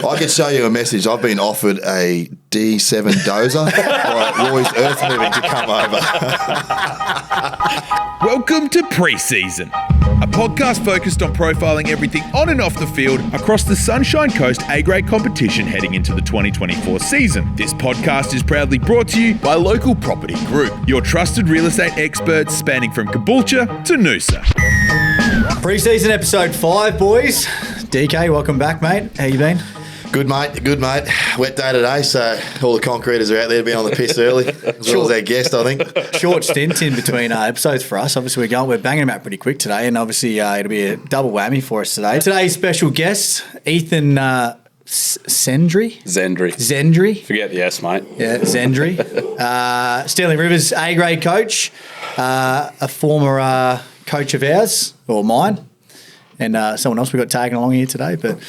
I could show you a message. I've been offered a D7 dozer by Roy's Earth Moving to come over. Welcome to Pre-Season, a podcast focused on profiling everything on and off the field across the Sunshine Coast A-grade competition heading into the 2024 season. This podcast is proudly brought to you by Local Property Group, your trusted real estate experts spanning from Caboolture to Noosa. Pre-season episode 5, boys. DK, welcome back, mate. How you been? Good, mate. Good, mate. Wet day today, so all the concreters are out there to be on the piss early, as well as our guest, I think. Short stint in between episodes for us. Obviously, we're banging them out pretty quick today, and obviously it'll be a double whammy for us today. Today's special guest, Ethan Szendrey. Szendrey. Forget the S, mate. Yeah, Szendrey. Stanley Rivers, A-grade coach, a former coach of ours, or mine, and someone else we got taken along here today, but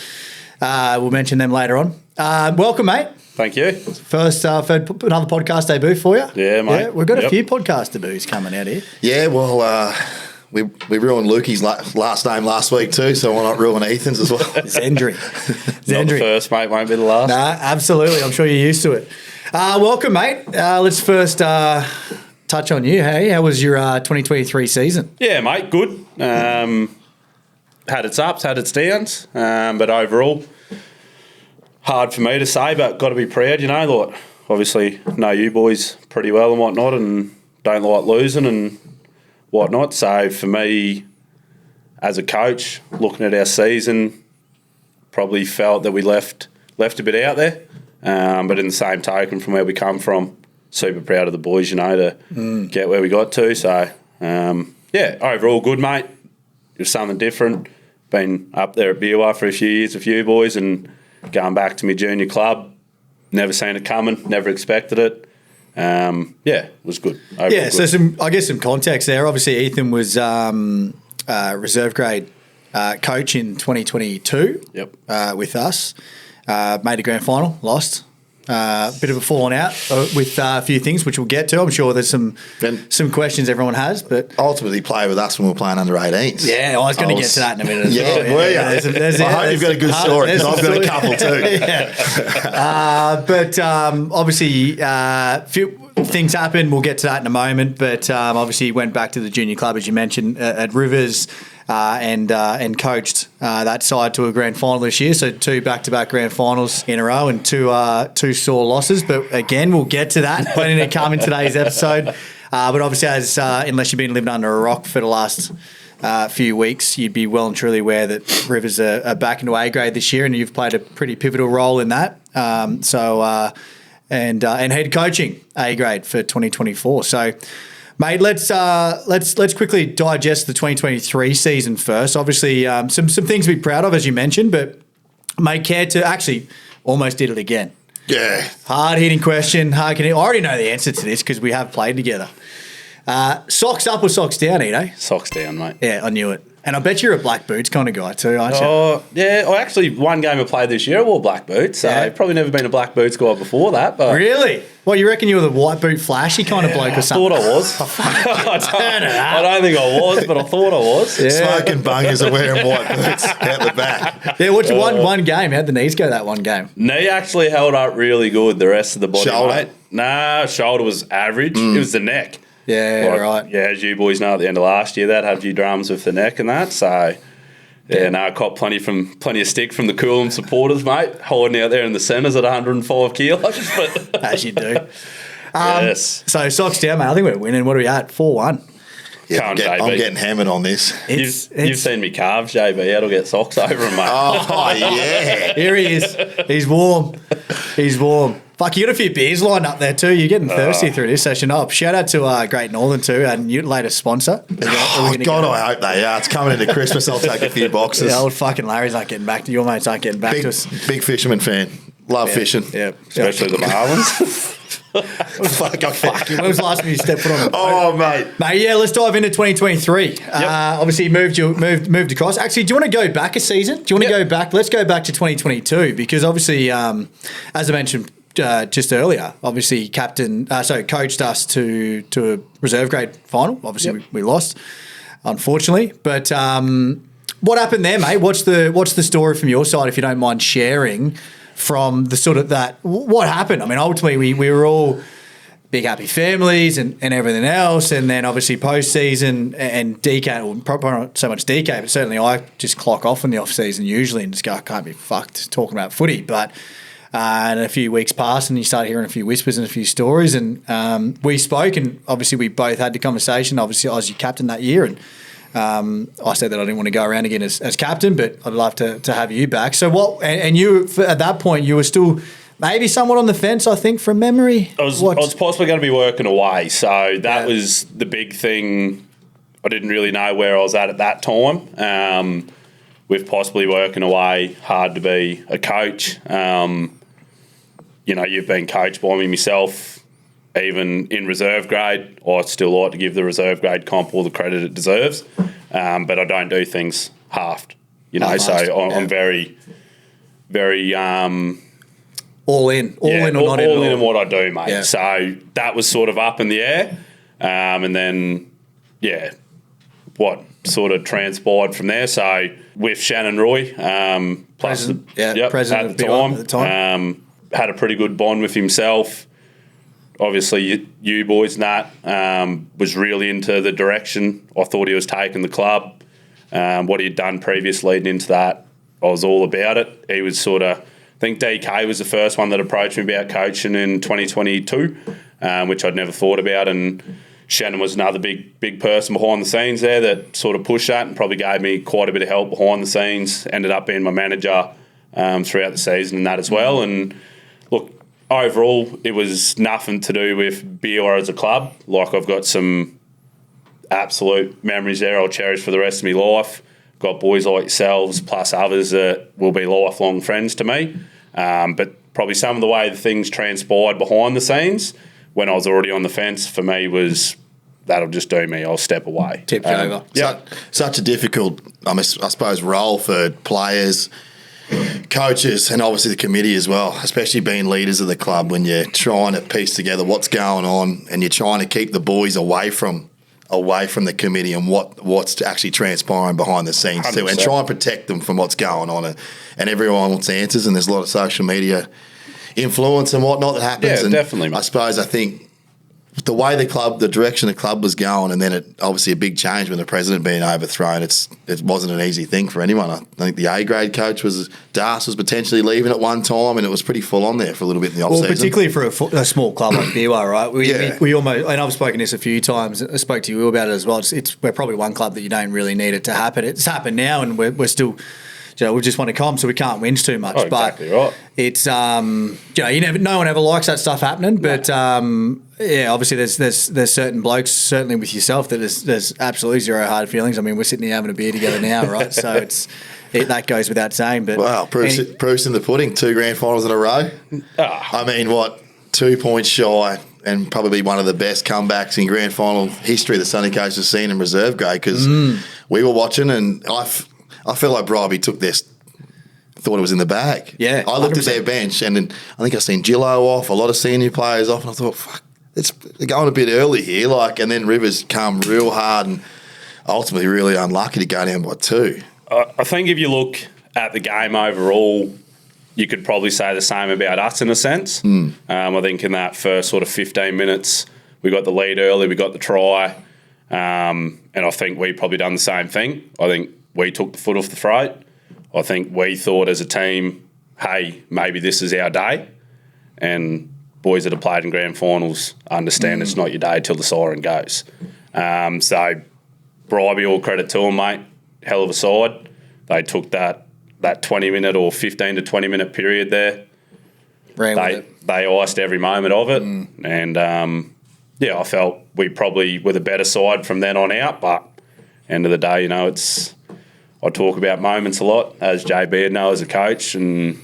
we'll mention them later on. Welcome, mate. Thank you. First, another podcast debut for you. Yeah, mate. Yeah, we've got a few podcast debuts coming out here. Yeah, well, we ruined Lukey's last name last week too, so why not ruin Ethan's as well? Szendrey. Not the first, mate. Won't be the last. Nah, absolutely. I'm sure you're used to it. Welcome, mate. Let's first touch on you. Hey, how was your 2023 season? Yeah, mate. Good. Had its ups, had its downs, but overall, hard for me to say, but got to be proud, you know. Like, obviously, know you boys pretty well and whatnot, and don't like losing and whatnot. So for me, as a coach, looking at our season, probably felt that we left a bit out there. But in the same token, from where we come from, super proud of the boys, you know, to get where we got to. So yeah, overall good, mate. It was something different. Been up there at Biwa for a few years, a few boys, and going back to my junior club. Never seen it coming, never expected it. Yeah, it was good. Overall yeah, so good. some context there. Obviously, Ethan was reserve grade coach in 2022 with us. Made a grand final, lost. Bit of a falling out with a few things, which we'll get to. I'm sure there's some questions everyone has, but Ultimately played with us when we were playing under 18s. Yeah, I was going to get to that in a minute as well. Yeah, were you? I hope you've got a good story, because I've got a couple too. But obviously, few things happened. We'll get to that in a moment. But obviously, he went back to the junior club, as you mentioned, at Rivers, and coached that side to a grand final this year. So 2 back-to-back grand finals in a row and two sore losses. But again, we'll get to that. Plenty to come in today's episode. But obviously, unless you've been living under a rock for the last few weeks, you'd be well and truly aware that Rivers are back into A-grade this year, and you've played a pretty pivotal role in that. And head coaching A-grade for 2024. So, mate, let's quickly digest the 2023 season first. Obviously, some things to be proud of, as you mentioned, but may care to actually almost did it again. Yeah. Hard-hitting question. I already know the answer to this because we have played together. Socks up or socks down, Edo? Socks down, mate. Yeah, I knew it. And I bet you're a black boots kind of guy too, aren't you? Oh, yeah. Well, actually, one game I played this year, I wore black boots. So I've probably never been a black boots guy before that. But really? Well, you reckon you were the white boot flashy kind of bloke or something? I thought I was. I don't think I was, but I thought I was. Yeah. Smoking bungers are wearing white boots out the back. Yeah, what's one game? How'd the knees go that one game? Knee actually held up really good. The rest of the body, shoulder? Mate. Nah, shoulder was average. It was the neck. Yeah, right. Yeah, as you boys know, at the end of last year, that had a few dramas with the neck and that. So, I caught plenty of stick from the Coolum supporters, mate, hiding out there in the centres at 105 kilos. But as you do. Yes. So, socks down, mate. I think we're winning. What are we at? 4-1. Yeah, I'm getting hammered on this. You've seen me calves, JB. I'll get socks over them, mate. Oh, yeah. Here he is. He's warm. Fuck, you got a few beers lined up there too. You're getting thirsty through this session. Oh, shout out to Great Northern too, and your latest sponsor. Oh, God, I hope they are. It's coming into Christmas. I'll take a few boxes. Yeah, old fucking Larry's not getting back to your mates. Aren't getting back to us. Big fisherman fan. Love fishing. Yeah, especially the Marlins. Fuck. When was the last time you stepped foot on the boat? Oh, mate. Mate, yeah, let's dive into 2023. Obviously, you moved across. Actually, do you want to go back a season? Do you want to go back? Let's go back to 2022 because obviously, as I mentioned just earlier, obviously coached us to a reserve grade final. Obviously, we lost, unfortunately. But what happened there, mate? What's the story from your side, if you don't mind sharing? from the sort of that, what happened? I mean, ultimately we were all big happy families and everything else, and then obviously postseason and DK, or probably not so much DK, but certainly I just clock off in the off season usually and just go, I can't be fucked talking about footy. But and a few weeks passed and you start hearing a few whispers and a few stories, and we spoke, and obviously we both had the conversation. Obviously I was your captain that year, and I said that I didn't want to go around again as captain, but I'd love to have you back. So what, and you, at that point, you were still maybe somewhat on the fence, I think, from memory. I was possibly going to be working away, so that was the big thing. I didn't really know where I was at that time. With possibly working away, hard to be a coach. You've been coached by me myself, even in reserve grade. I still like to give the reserve grade comp all the credit it deserves, but I don't do things halved. I'm very, very all in or not all in. All in what I do, mate. Yeah. So that was sort of up in the air, and then what sort of transpired from there. So with Shannon Roy, President at of the time, had a pretty good bond with himself. Obviously, you boys, Nat, was really into the direction I thought he was taking the club. What he had done previous leading into that, I was all about it. He was sort of, I think DK was the first one that approached me about coaching in 2022, which I'd never thought about. And Shannon was another big person behind the scenes there that sort of pushed that and probably gave me quite a bit of help behind the scenes. Ended up being my manager throughout the season and that as well. And look, overall, it was nothing to do with BR as a club. Like, I've got some absolute memories there I'll cherish for the rest of my life. Got boys like yourselves, plus others that will be lifelong friends to me. But probably some of the way the things transpired behind the scenes when I was already on the fence for me was, that'll just do me. I'll step away. Tipped you over. Yeah. Such a difficult, I suppose, role for players, coaches, and obviously the committee as well, especially being leaders of the club when you're trying to piece together what's going on and you're trying to keep the boys away from the committee and what's actually transpiring behind the scenes 100%. too, and try and protect them from what's going on. And everyone wants answers, and there's a lot of social media influence and whatnot that happens. Yeah, and definitely, mate. I think the way the direction the club was going, and then obviously a big change when the president being overthrown. It wasn't an easy thing for anyone. I think the A grade coach Das was potentially leaving at one time, and it was pretty full on there for a little bit in the off season. Well, particularly for a small club like BWA, right? We almost, and I've spoken this a few times. I spoke to you about it as well. We're probably one club that you don't really need it to happen. It's happened now, and we're still. We just want to comp, so we can't win too much. Exactly but right. It's no one ever likes that stuff happening. But obviously there's certain blokes, certainly with yourself, that there's absolutely zero hard feelings. I mean, we're sitting here having a beer together now, right? So that goes without saying. But wow, proof's in the pudding. 2 grand finals in a row. I mean, 2 points shy, and probably one of the best comebacks in grand final history the Sunny Coast has seen in reserve grade, because we were watching, and I feel like Bribey thought it was in the bag. Yeah, I looked 100%. at their bench, and then I think I seen Gillo off, a lot of senior players off, and I thought, fuck, they're going a bit early here. And then Rivers come real hard and ultimately really unlucky to go down by 2. I think if you look at the game overall, you could probably say the same about us in a sense. I think in that first sort of 15 minutes, we got the lead early, we got the try, and I think we probably done the same thing. I think we took the foot off the throat. I think we thought as a team, hey, maybe this is our day. And boys that have played in grand finals understand it's not your day till the siren goes. So, Bribey, all credit to them, mate. Hell of a side. They took that 20-minute or 15 to 20-minute period there. They iced every moment of it. And, I felt we probably were the better side from then on out. But end of the day, I talk about moments a lot, as JB would know as a coach, and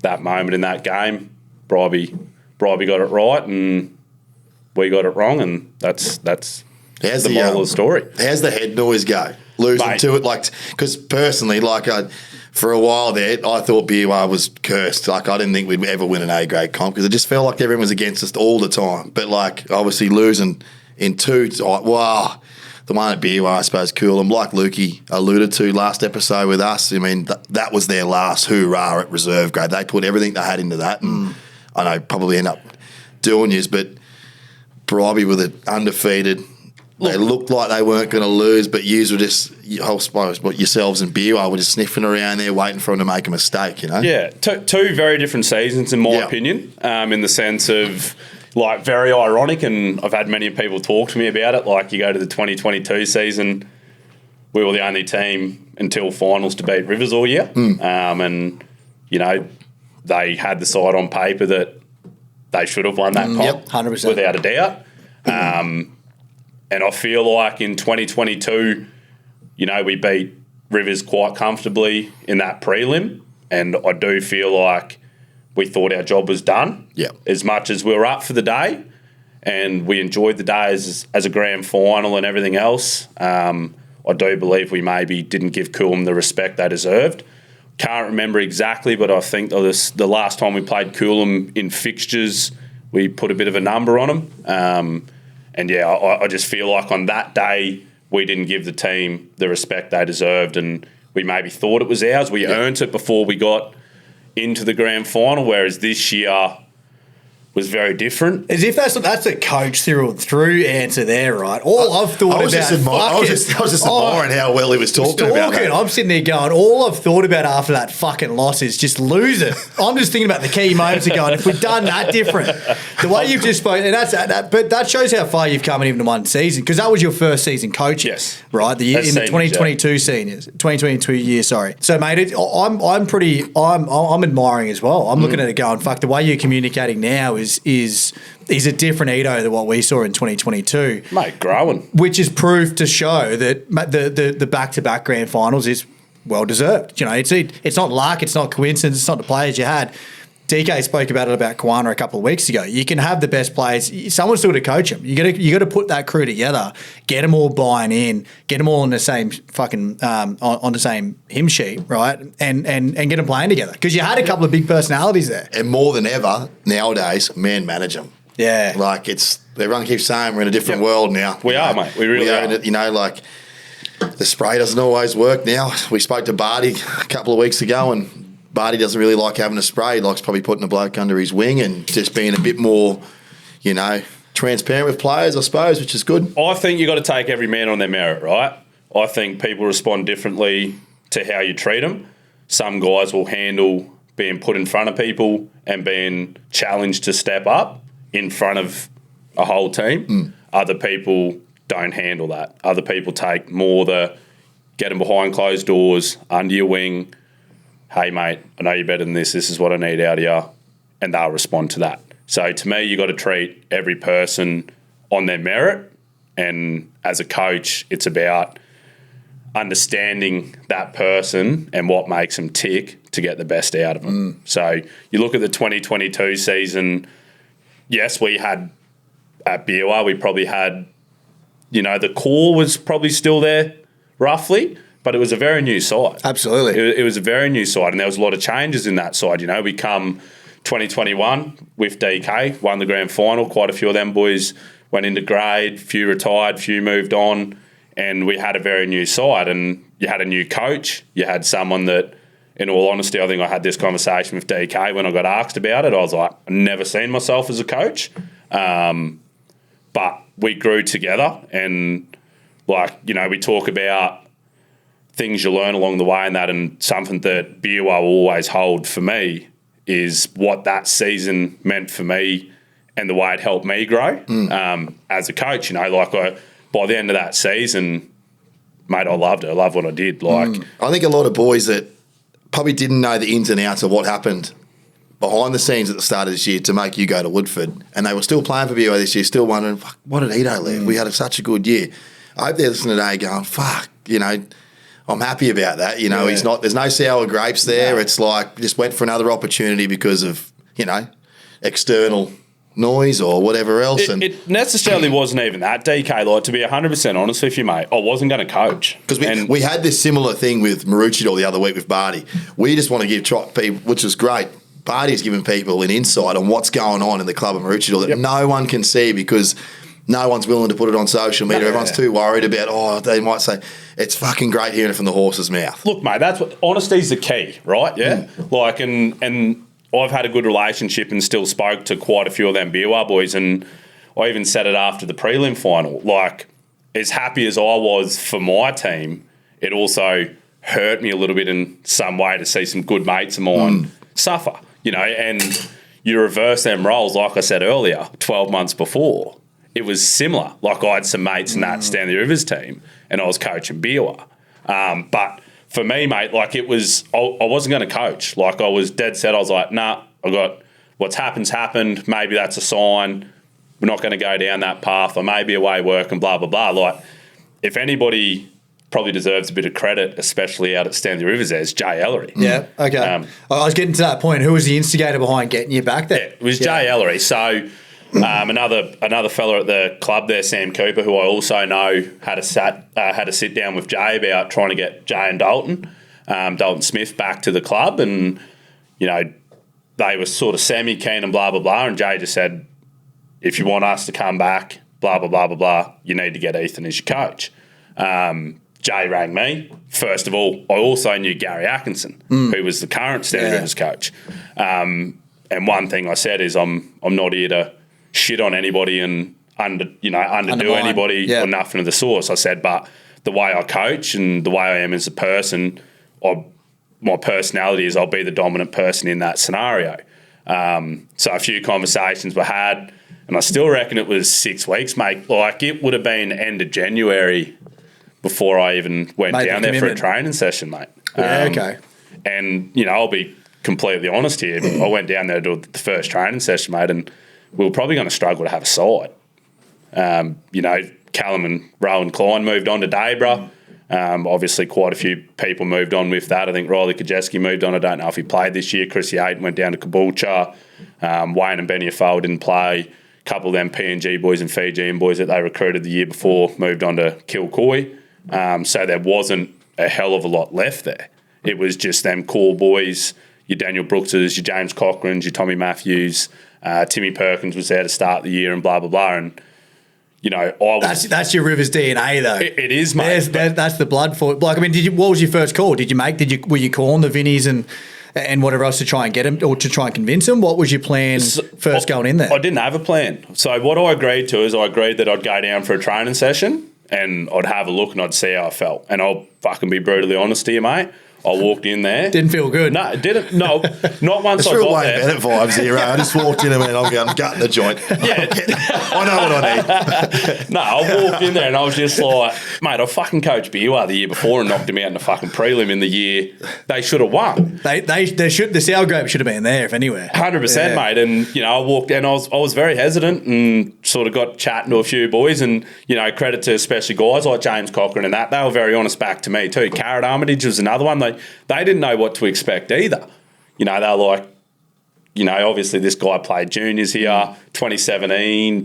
that moment in that game, Bribey got it right and we got it wrong, and that's the moral of the story. How's the head noise go? Losing to it, because personally, for a while there, I thought BUR was cursed. I didn't think we'd ever win an A grade comp because it just felt like everyone was against us all the time. But obviously losing in 2, wow. The the one at BUR, I suppose, Coolum, like Lukey alluded to last episode with us, I mean, that was their last hoorah at reserve grade. They put everything they had into that, and I know probably end up doing yous, but Bribey with it undefeated. They looked like they weren't going to lose, but yous were just, I suppose, yourselves and BUR were just sniffing around there waiting for them to make a mistake, you know? Yeah, two very different seasons in my opinion, in the sense of, like, very ironic, and I've had many people talk to me about it. Like, you go to the 2022 season, we were the only team until finals to beat Rivers all year. And, you know, they had the side on paper that they should have won that comp, 100%. without a doubt. And I feel like in 2022, you know, we beat Rivers quite comfortably in that prelim, and I do feel like we thought our job was done. Yeah. As much as we were up for the day and we enjoyed the day as a grand final and everything else, I do believe we maybe didn't give Coolum the respect they deserved. Can't remember exactly, but I think the last time we played Coolum in fixtures, we put a bit of a number on them. And, yeah, I just feel like on that day we didn't give the team the respect they deserved, and we maybe thought it was ours. We earned it before we got into the grand final, whereas this year was very different. As if that's a coach through and through answer there, right? All I've thought I was just admiring how well he was talking about that. I'm sitting there going, all I've thought about after that fucking loss is just lose it. I'm just thinking about the key moments of going, if we'd done that different, the way you've just spoken, and but that shows how far you've come in even one season, because that was your first season coaching, yes, right? The year in the 2022 seniors, 2022 year, sorry. So, mate, I'm admiring as well. I'm looking at it going, fuck, the way you're communicating now is a different Edo than what we saw in 2022. Mate, growing. Which is proof to show that the back-to-back grand finals is well-deserved. You know, it's not luck, it's not coincidence, it's not the players you had. DK spoke about it about Kwana a couple of weeks ago. You can have the best players. Someone's still to coach them. You got to put that crew together, get them all buying in, get them all on the same fucking on the same hymn sheet, right? And get them playing together, because you had a couple of big personalities there. And more than ever nowadays, man manage them. Yeah, like everyone keeps saying we're in a different world now. We are, mate. We really are. You know, like the spray doesn't always work now. We spoke to Barty a couple of weeks ago, and Barty doesn't really like having a spray. He likes probably putting a bloke under his wing and just being a bit more, you know, transparent with players, I suppose, which is good. I think you've got to take every man on their merit, right? I think people respond differently to how you treat them. Some guys will handle being put in front of people and being challenged to step up in front of a whole team. Other people don't handle that. Other people take more the get them behind closed doors, under your wing. Hey, mate, I know you're better than this. This is what I need out of you. And they'll respond to that. So to me, you got to treat every person on their merit. And as a coach, it's about understanding that person and what makes them tick to get the best out of them. So you look at the 2022 season, yes, we had at BUR, we probably had, you know, the core was probably still there roughly, but it was a very new side. Absolutely. It was a very new side, and there was a lot of changes in that side. You know, we come 2021 with DK, won the grand final. Quite a few of them boys went into grade, few retired, few moved on, and we had a very new side. And you had a new coach. You had someone that, in all honesty, I think I had this conversation with DK when I got asked about it. I was like, I've never seen myself as a coach. But we grew together, and, like, you know, we talk about things you learn along the way and that, and something that BUR will always hold for me is what that season meant for me and the way it helped me grow as a coach. You know, like by the end of that season, mate, I loved it. I loved what I did. Like, I think a lot of boys that probably didn't know the ins and outs of what happened behind the scenes at the start of this year to make you go to Woodford, and they were still playing for BUR this year, still wondering, fuck, what did Edo leave? We had such a good year. I hope they're listening today going, fuck, you know, I'm happy about that. You know, there's no sour grapes there. It's like just went for another opportunity because of, you know, external noise or whatever else. It necessarily wasn't even that, DK. Like, to be 100% honest with you, mate, I wasn't going to coach. Because we had this similar thing with Maroochydore the other week with Barty. We just want to give people, which is great, Barty's giving people an insight on what's going on in the club of Maroochydore that no one can see, because no one's willing to put it on social media. Everyone's too worried about, they might say, it's fucking great hearing it from the horse's mouth. Look, mate, that's what honesty's the key, right? Yeah. Like, and I've had a good relationship and still spoke to quite a few of them Beerwah boys, and I even said it after the prelim final. Like, as happy as I was for my team, it also hurt me a little bit in some way to see some good mates of mine suffer, and you reverse them roles, like I said earlier, 12 months before. It was similar. Like, I had some mates in that Stanley Rivers team, and I was coaching Beerwah. But for me, mate, like, it was, I wasn't going to coach. Like, I was dead set. I was like, nah, I got what's happened. Maybe that's a sign. We're not going to go down that path. I may be away working, blah, blah, blah. Like, if anybody probably deserves a bit of credit, especially out at Stanley Rivers, there's Jay Ellery. Yeah, okay. I was getting to that point. Who was the instigator behind getting you back there? Yeah, it was Jay Ellery. So another fella at the club there, Sam Cooper, who I also know had a sit down with Jay about trying to get Jay and Dalton Smith back to the club, and they were sort of semi-keen and blah, blah, blah, and Jay just said, if you want us to come back, blah, blah, blah, blah, blah, you need to get Ethan as your coach. Jay rang me. First of all, I also knew Gary Atkinson, who was the current Stanley Rivers coach. And one thing I said is I'm not here to shit on anybody and underdo anybody or nothing of the source. I said, but the way I coach and the way I am as a person, my personality is I'll be the dominant person in that scenario. So a few conversations were had, and I still reckon it was 6 weeks, mate. Like, it would have been end of January before I even went down there for a training session, mate. Yeah, okay. And, I'll be completely honest here. I went down there to do the first training session, mate, and we were probably going to struggle to have a side. Callum and Rowan Klein moved on to Daybra. Obviously, quite a few people moved on with that. I think Riley Kajeski moved on. I don't know if he played this year. Chrissy Ayton went down to Caboolture. Wayne and Benny Afal didn't play. A couple of them PNG boys and Fijian boys that they recruited the year before moved on to Kilcoy. So there wasn't a hell of a lot left there. It was just them core boys, your Daniel Brookses, your James Cochrans, your Tommy Matthews, Timmy Perkins was there to start the year and blah, blah, blah. And, that's your Rivers DNA, though. It is, mate. That's the blood for it. Like, I mean, what was your first call? Were you calling the Vinnies and whatever else to try and get him or to try and convince him? What was your plan first going in there? I didn't have a plan. So what I agreed to is I agreed that I'd go down for a training session and I'd have a look and I'd see how I felt. And I'll fucking be brutally honest to you, mate. I walked in there. Didn't feel good. No, it didn't. No, not once I got there. Bennett vibes here, right? I just walked in and went, I'm gutting the joint. Yeah. I know what I need. No, I walked in there and I was just like, mate, I fucking coached Beerwah the year before and knocked him out in the fucking prelim in the year they should have won. They should. The sour grape should have been there, if anywhere. 100%, mate. And, I walked in, I was very hesitant and sort of got chatting to a few boys and, credit to especially guys like James Cochran and that. They were very honest back to me too. Carrot Armitage was another one. They didn't know what to expect either. They were like, obviously this guy played juniors here, 2017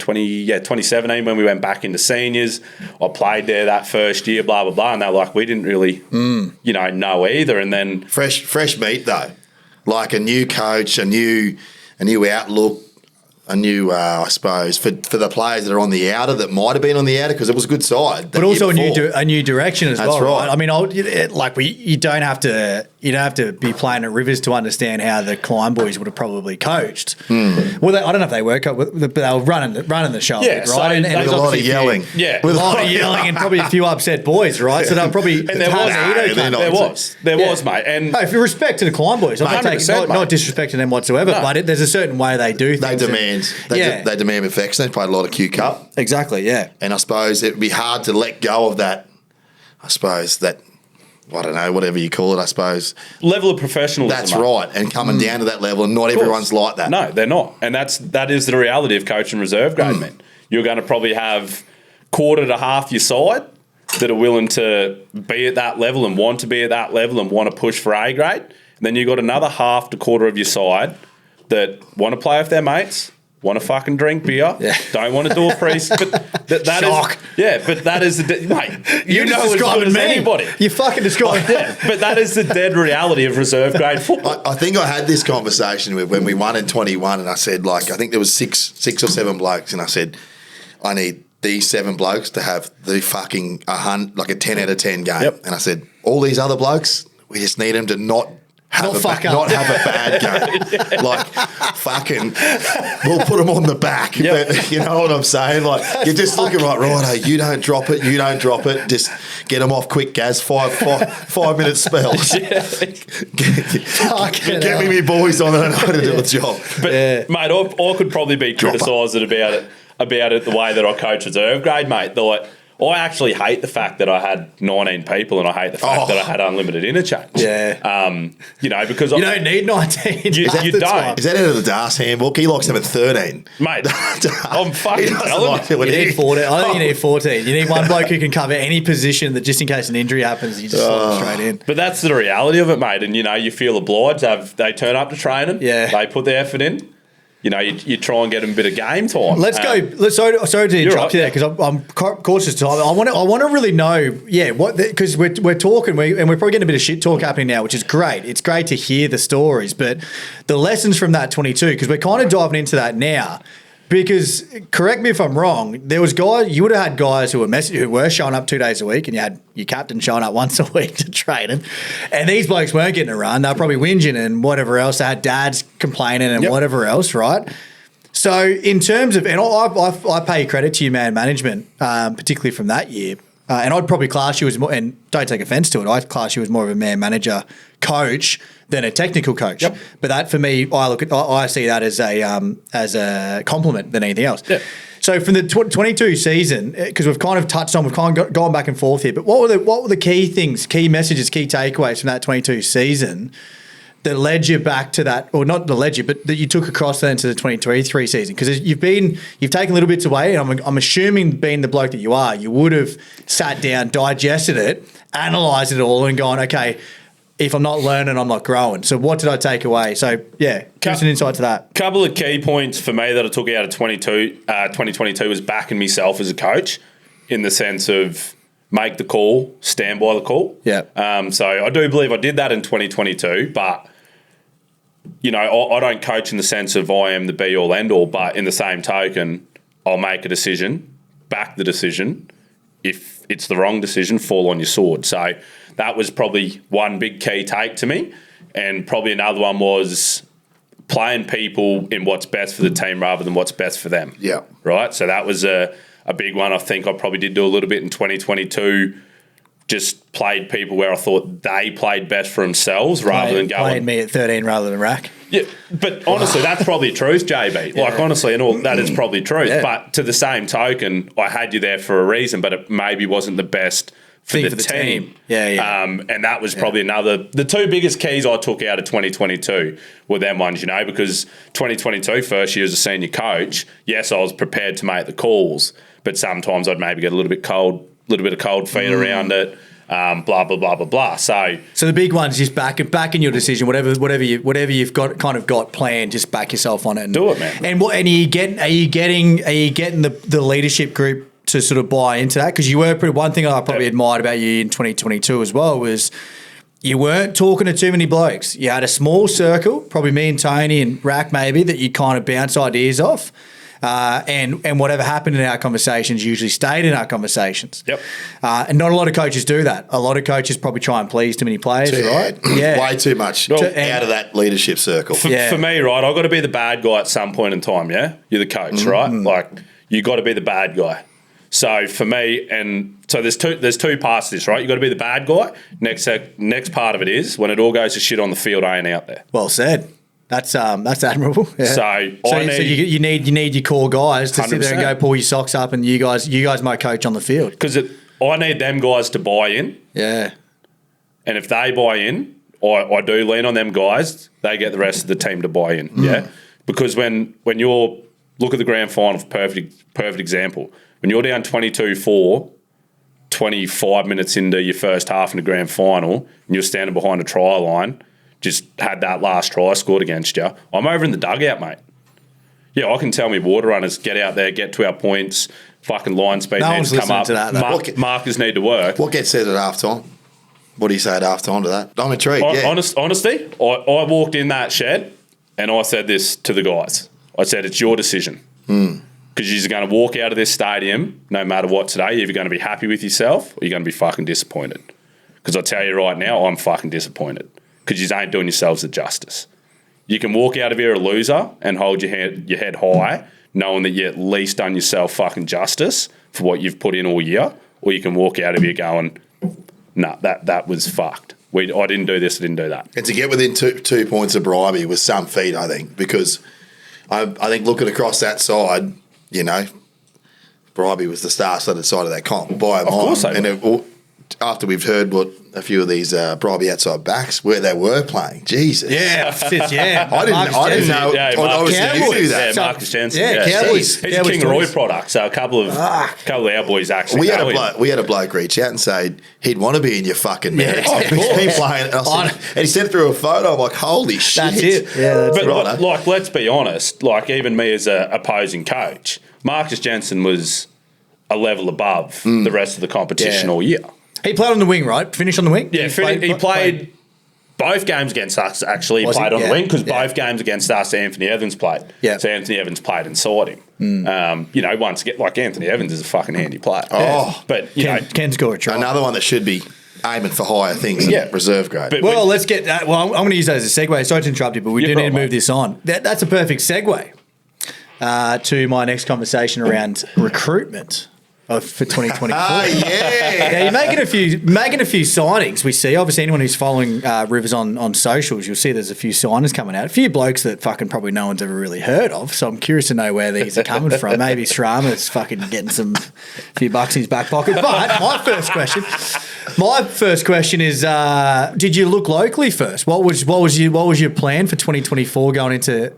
when we went back into seniors. I played there that first year, blah, blah, blah. And they were like, we didn't really, know either. And then... Fresh meat, though. Like a new coach, a new outlook, a new, I suppose, for the players that are on the outer that might have been on the outer because it was a good side. But also a new direction as well. That's right. I mean, you don't have to be playing at Rivers to understand how the Klein boys would have probably coached. Well, I don't know if they were, but they were running the show, yeah, right? So and with a lot of yelling. With a lot of yelling and probably a few upset boys, right? So they'll probably... And there was, mate. And if you respect to the Klein boys, I'm not disrespecting them whatsoever, but there's a certain way they do things. They demand perfection. They played a lot of Q Cup. Exactly, yeah. And I suppose it would be hard to let go of that, I don't know, whatever you call it, I suppose. Level of professionalism. That's right. And coming down to that level, and not everyone's like that. No, they're not. And that is the reality of coaching reserve grade men. You're going to probably have quarter to half your side that are willing to be at that level and want to be at that level and want to push for A grade. And then you've got another half to quarter of your side that want to play with their mates, want to fucking drink beer, don't want to do a priest. But that Shock. but that is the mate. You know as good as anybody. You fucking described it. But that is the dead reality of reserve grade football. I think I had this conversation with when we won in 21, and I said, I think there was six or seven blokes, and I said, I need these 7 blokes to have the fucking like a 10 out of 10 game. Yep. And I said, all these other blokes, we just need them to not have a bad game. Like, fucking, we'll put them on the back. Yep. But you know what I'm saying? Like, you're just looking like, righto, you don't drop it. Just get them off quick, Gaz. 5 minute spells. Get me boys on it and I know to do a job. But, mate, I could probably be criticised about it the way that I coach reserve grade, mate. I actually hate the fact that I had 19 people, and I hate the fact that I had unlimited interchange. Yeah. Because you don't need 19. You don't. Is that out of the DAS handbook? He likes having 13. Mate, I'm fucking telling you. You need 14. I think you need 14. You need one bloke who can cover any position that just in case an injury happens, you just slot them straight in. But that's the reality of it, mate. And, you feel obliged. They turn up to training. Yeah. They put the effort in. You try and get them a bit of game time. Let's go. Sorry to interrupt you there because I'm cautious of time. I want to really know, because we're talking and we're probably getting a bit of shit talk happening now, which is great. It's great to hear the stories, but the lessons from that 22, because we're kind of diving into that now. Because correct me if I'm wrong, there was guys you would have had guys who were showing up 2 days a week, and you had your captain showing up once a week to train, and these blokes weren't getting a run. They were probably whinging and whatever else. They had dads complaining and whatever else, right? So in terms of, and I pay credit to your man management, particularly from that year, and I'd probably class you as more, and don't take offence to it, I'd class you as more of a man manager coach than a technical coach. Yep. But that for me, I see that as a compliment than anything else. Yep. So from the 22 season, because we've kind of touched on, we've kind of gone back and forth here, but what were the key things, key messages, key takeaways from that 22 season that led you back to that, or not that led you, but that you took across then to the 2023 season? Because you've taken little bits away, and I'm assuming, being the bloke that you are, you would have sat down, digested it, analysed it all, and gone, okay, if I'm not learning, I'm not growing. So what did I take away? So, give us an insight to that. Couple of key points for me that I took out of 2022 was backing myself as a coach, in the sense of make the call, stand by the call. Yeah. So I do believe I did that in 2022, but, I don't coach in the sense of I am the be-all, end-all, but in the same token, I'll make a decision, back the decision. If it's the wrong decision, fall on your sword. So that was probably one big key take to me. And probably another one was playing people in what's best for the team rather than what's best for them. Yeah. Right? So that was a big one. I think I probably did do a little bit in 2022. Just played people where I thought they played best for themselves rather than going... Played me at 13 rather than rack. Yeah, but honestly, that's probably truth, JB. Yeah. Like, honestly, and all that is probably truth. Yeah. But to the same token, I had you there for a reason, but it maybe wasn't the best for the team. Yeah. And that was probably the two biggest keys I took out of 2022 were them ones, because 2022, first year as a senior coach, yes, I was prepared to make the calls, but sometimes I'd maybe get a little bit of cold feet around it. Blah blah blah blah blah. So the big one's just back in your decision, whatever you've got planned, just back yourself on it and do it, man. And are you getting the leadership group to sort of buy into that? Because you were one thing I probably admired about you in 2022 as well was you weren't talking to too many blokes. You had a small circle, probably me and Tony and Rack maybe, that you kind of bounce ideas off. And whatever happened in our conversations usually stayed in our conversations. Yep. And not a lot of coaches do that. A lot of coaches probably try and please too many players, right? Yeah. Way too much out of that leadership circle. For me, right, I've got to be the bad guy at some point in time, yeah? You're the coach, right? Like, you got to be the bad guy. So for me, and so there's two parts to this, right? You got to be the bad guy. Next part of it is when it all goes to shit on the field, I ain't out there. Well said. That's admirable. Yeah. So you need your core guys to 100%. Sit there and go pull your socks up, and you guys might coach on the field because I need them guys to buy in. Yeah, and if they buy in, I do lean on them guys. They get the rest of the team to buy in. Yeah, because when you're look at the grand final, perfect example. When you're down 22-4, 25 minutes into your first half in the grand final, and you're standing behind a try line. Just had that last try scored against you. I'm over in the dugout, mate. Yeah, I can tell me water runners, get out there, get to our points, fucking line speed needs to come up. Markers need to work. What gets said at halftime? What do you say at halftime to that? I'm intrigued. Honesty, I walked in that shed and I said this to the guys. I said, it's your decision. Because you're going to walk out of this stadium, no matter what today, you're either going to be happy with yourself or you're going to be fucking disappointed. Because I tell you right now, I'm fucking disappointed. Because you ain't doing yourselves the justice. You can walk out of here a loser and hold your head high, knowing that you at least done yourself fucking justice for what you've put in all year. Or you can walk out of here going, nah, that was fucked. I didn't do this, I didn't do that. And to get within 2 points of Bribey was some feat, I think, because I think looking across that side, you know, Bribey was the star-studded side of that comp by a mile. Of course they were. After we've heard what a few of these Bribey outside backs where they were playing, Jesus. Yeah, yeah. I didn't know. Yeah, Obviously, you knew that. Yeah, Marcus Jensen. Yeah, Cowboys. He's a King Roy product, so a couple of our boys actually. We had a bloke reach out and say he'd want to be in your fucking mix. He's been playing, and he sent through a photo. I'm like, holy shit! That's it. Yeah, that's but like, let's be honest. Like, even me as a opposing coach, Marcus Jensen was a level above the rest of the competition all year. He played on the wing, right? Finished on the wing? Yeah, he played both games against us, actually. He played on the wing because both games against us, Anthony Evans played. Yeah. So Anthony Evans played inside him. You know, once again, like Anthony Evans is a fucking handy player. Oh. But, you know. Can score a try. Another one that should be aiming for higher things than reserve grade. But well, let's get that. Well, I'm going to use that as a segue. Sorry to interrupt you, but we do need to move this on. That's a perfect segue to my next conversation around recruitment. For 2024. Yeah, you're making a few signings. We see, obviously, anyone who's following Rivers on socials, you'll see there's a few signings coming out. A few blokes that fucking probably no one's ever really heard of. So I'm curious to know where these are coming from. Maybe Srama's fucking getting a few bucks in his back pocket. But my first question is, did you look locally first? What was your plan for 2024 going into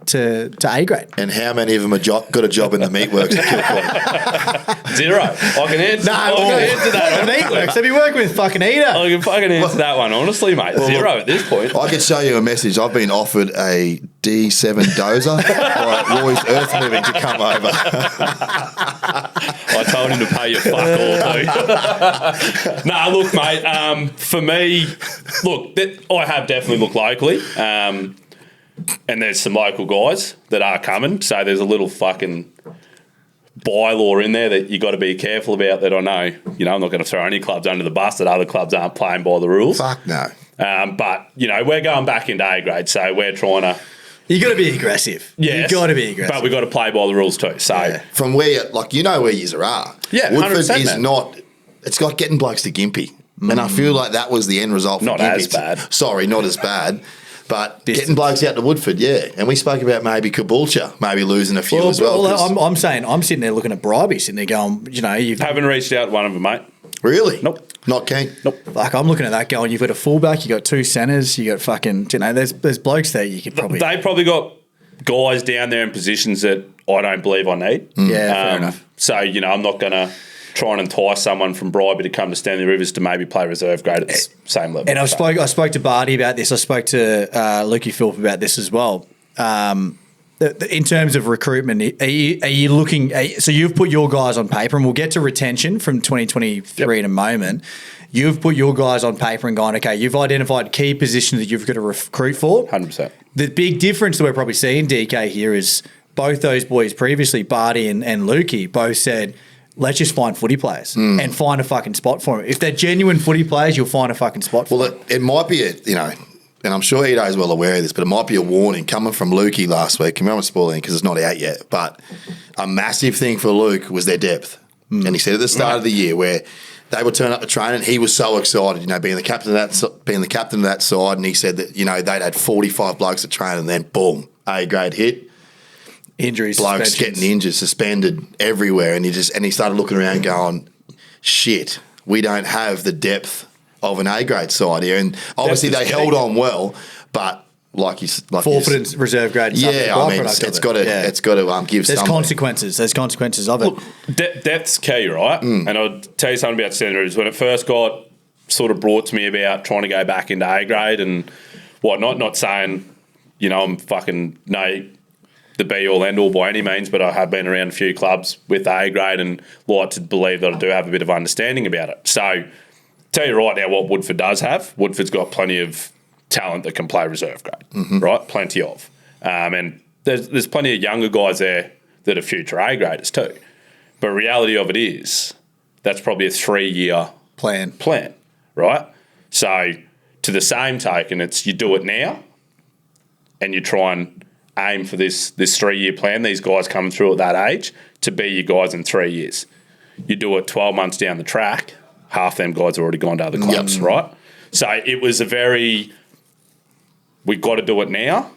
A grade? And how many of them got a job in the meatworks at Kilcoy? Zero. I can answer that. Meatworks. They'd be working with fucking Eater. I can fucking answer that one, honestly, mate. Zero at this point. I could show you a message. I've been offered a D7 dozer by Roy's Earth Moving to come over. I told him to pay you fuck all, too. Nah, look, mate, for me, I have definitely looked locally. And there's some local guys that are coming. So there's a little fucking bylaw in there that you got to be careful about that I know. You know, I'm not going to throw any clubs under the bus that other clubs aren't playing by the rules. Fuck no. But, you know, we're going back into A grade, so we're trying to... You got to be aggressive. Yes, you got to be aggressive. But we got to play by the rules too. So from where, you know where yous are. Yeah, Woodford 100%, is man. not. It's like getting blokes to Gympie, and I feel like that was the end result. For Not Gympie. as bad. Sorry, not as bad. But getting blokes out to Woodford, and we spoke about maybe Caboolture, maybe losing a few as well. I'm saying, I'm sitting there looking at Bribey, sitting there going, you know, you haven't reached out to one of them, mate. Really? Nope. Not keen? Nope. Like, I'm looking at that going, you've got a fullback, you got two centres, you got fucking, you know, there's blokes there you could probably... They probably got guys down there in positions that I don't believe I need. Yeah, fair enough. So, you know, I'm not going to try and entice someone from Bribey to come to Stanley Rivers to maybe play reserve grade at the same level. And I spoke to Barty about this. I spoke to Lukey Philp about this as well. In terms of recruitment, are you looking? So you've put your guys on paper, and we'll get to retention from 2023 in a moment. You've put your guys on paper and gone, okay, you've identified key positions that you've got to recruit for. 100%. The big difference that we're probably seeing, DK, here is both those boys previously, Barty and Lukey, both said, let's just find footy players and find a fucking spot for them. If they're genuine footy players, you'll find a fucking spot for them. Well, it might be and I'm sure Edo is well aware of this, but it might be a warning coming from Lukey last week. I remember spoiling because it's not out yet, but a massive thing for Luke was their depth. And he said at the start of the year where they would turn up to training, he was so excited, being the captain of that side, and he said that, they'd had 45 blokes at training, and then boom, A grade hit. Injuries, blokes getting injured, suspended everywhere, and he started looking around going, shit, we don't have the depth of an A grade side here, and obviously they held on well, but forfeited reserve grade. Yeah, I mean, it's got to give. There's consequences. There's consequences of it. Look, depth's key, right? And I'll tell you something about Szendrey. When it first got sort of brought to me about trying to go back into A grade and whatnot, not saying I'm fucking the be-all, end-all by any means, but I have been around a few clubs with A grade and like to believe that I do have a bit of understanding about it. So, tell you right now what Woodford does have. Woodford's got plenty of talent that can play reserve grade, right? Plenty of. And there's plenty of younger guys there that are future A graders too. But reality of it is that's probably a 3-year Plan, right? So to the same token, it's you do it now and you try and aim for this 3-year plan, these guys coming through at that age, to be your guys in 3 years. You do it 12 months down the track, half them guys have already gone to other clubs, right? So it was a very, we've got to do it now,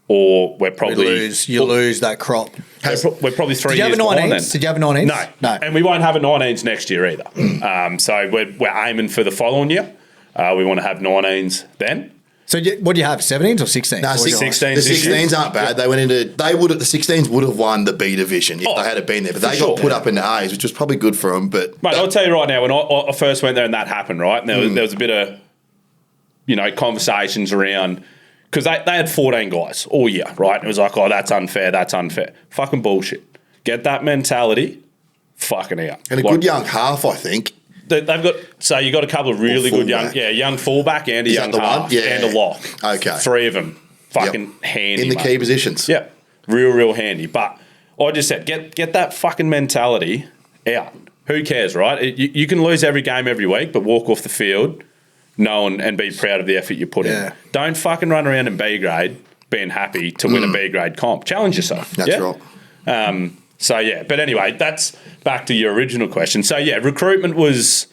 or we're probably... You lose that crop. We're probably 3 years Did you have a behind 19s? then. Did you have a 19s? No. No. And we won't have a 19s next year either. So we're aiming for the following year. We want to have 19s then. So what do you have, 17s or 16s? No, What was your 16s. highest? The 16s aren't bad. They went into the 16s would have won the B division if they had been there, but they got put up into A's, which was probably good for them. But Mate, I'll tell you right now, when I first went there and that happened, right, and there was a bit of, conversations around, because they had 14 guys all year, right? And it was like, oh, that's unfair. Fucking bullshit. Get that mentality fucking out. and a good young half, I think. They've got, so you got a couple of really good young fullback and a Is young that the one? half Yeah. and a lock. Okay. 3 of them fucking handy, in the mate. key positions. Yeah, real handy. But I just said, get that fucking mentality out. Who cares, right? You can lose every game every week, but walk off the field knowing and be proud of the effort you put in. Don't fucking run around in B grade being happy to win a B grade comp. Challenge yourself. That's right. But anyway, that's back to your original question. So yeah, recruitment was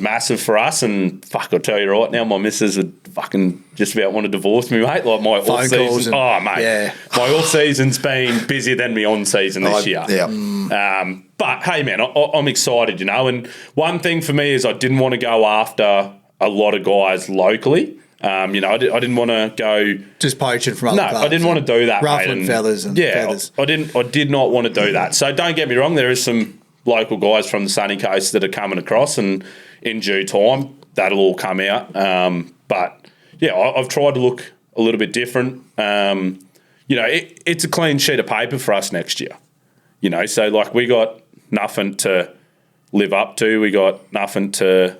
massive for us, and fuck, I'll tell you right now, my missus would fucking just about want to divorce me, mate. Like my off season, my off season's been busier than my on season this year. Yeah. But hey, man, I'm excited, and one thing for me is I didn't want to go after a lot of guys locally. I didn't want to go just poaching from other clubs. I didn't want to do that, ruffling feathers and feathers. I did not want to do that. So don't get me wrong, there is some local guys from the sunny coast that are coming across, and in due time that'll all come out. But yeah, I've tried to look a little bit different. It's a clean sheet of paper for us next year. So like we got nothing to live up to. We got nothing to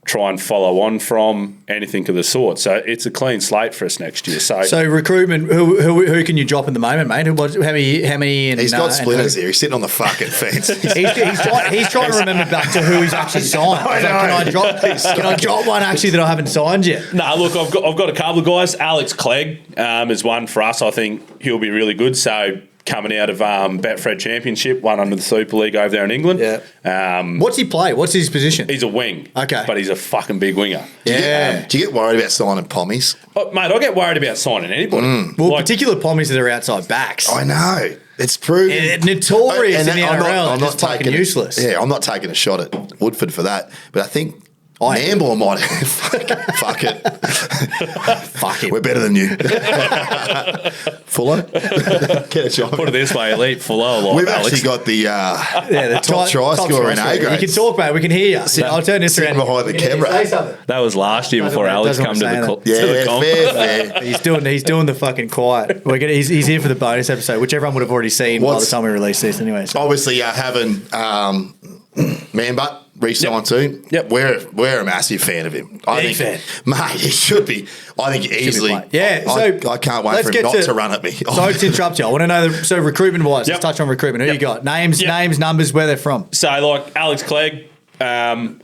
try and follow on from, anything of the sort. So it's a clean slate for us next year. So recruitment, who can you drop at the moment, mate? How many? He's got splinters here. He's sitting on the fucking fence. he's trying to remember back to who he's actually signed. Can I drop one actually that I haven't signed yet? No, look, I've got a couple of guys. Alex Clegg is one for us. I think he'll be really good. So coming out of Betfred Championship, won under the Super League over there in England. Yeah. What's he play? What's his position? He's a wing. Okay. But he's a fucking big winger. Do you get worried about signing pommies? Oh, mate, I get worried about signing anybody. Well, particular pommies that are outside backs. I know. It's proven. Notorious in the NRL. I'm not fucking useless. I'm not taking a shot at Woodford for that. But I think Nambour might fuck it. Fuck it. We're better than you. Fuller? Get a shot. Put it this way, elite Fuller. We've Alex. actually got the top try scorer in A grade. You can talk, mate. We can hear you. I'll turn this around. Behind the camera. That was last year before Alex come to the comp. Fair. He's doing the fucking quiet. He's here for the bonus episode, which everyone would have already seen by the time we release this anyway. So. Obviously, having Man Butt re-signed too. Yep. We're a massive fan of him. I think, mate, he should be. I think easily. I can't wait for him not to run at me. Sorry to interrupt you. I want to know. So recruitment wise, let's touch on recruitment. Who you got? Names, numbers, where they're from. So like Alex Clegg, when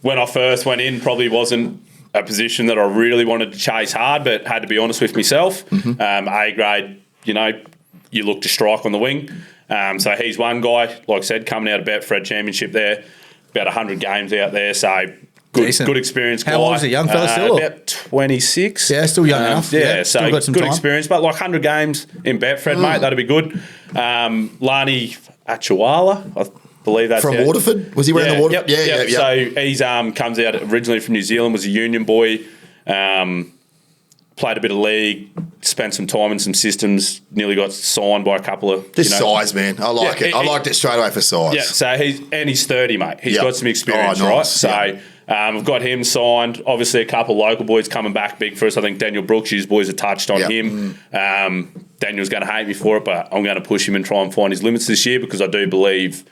I first went in, probably wasn't a position that I really wanted to chase hard, but had to be honest with myself. A grade, you look to strike on the wing. So he's one guy, like I said, coming out of Betfred Championship there, about 100 games out there, so good experience guy. How old is he, young fella still? About 26. Yeah, still young enough. So got some good time. experience, but like 100 games in Betfred, mate, that'd be good. Lani Achuala, I believe that's from Waterford. Was he wearing the Waterford? Yeah. So he's comes out originally from New Zealand, was a union boy, played a bit of league, spent some time in some systems, nearly got signed by a couple of... size, man. I like it. I liked it straight away for size. Yeah, so he's 30, mate. He's got some experience, right? So I've got him signed. Obviously, a couple of local boys coming back big for us. I think Daniel Brooks, his boys have touched on him. Daniel's going to hate me for it, but I'm going to push him and try and find his limits this year because I do believe...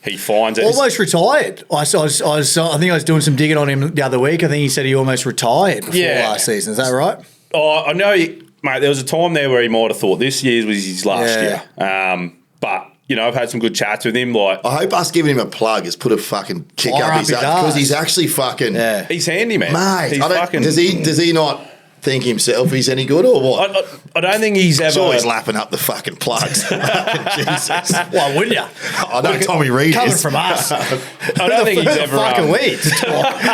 He finds it. Almost retired. I think I was doing some digging on him the other week. I think he said he almost retired before last season. Is that right? Oh, I know, mate. There was a time there where he might have thought this year was his last year. But I've had some good chats with him. Like, I hope us giving him a plug has put a fucking kick Fire up up his his ass arse. because he's actually fucking he's handy, man. mate. He's I don't, fucking. does he not think himself he's any good or what? I don't think he's ever. Sure, he's lapping up the fucking plugs. Jesus. Why wouldn't you? I know Tommy Reid Coming is. from us. I don't think he's Who the ever. fuck are we to talk?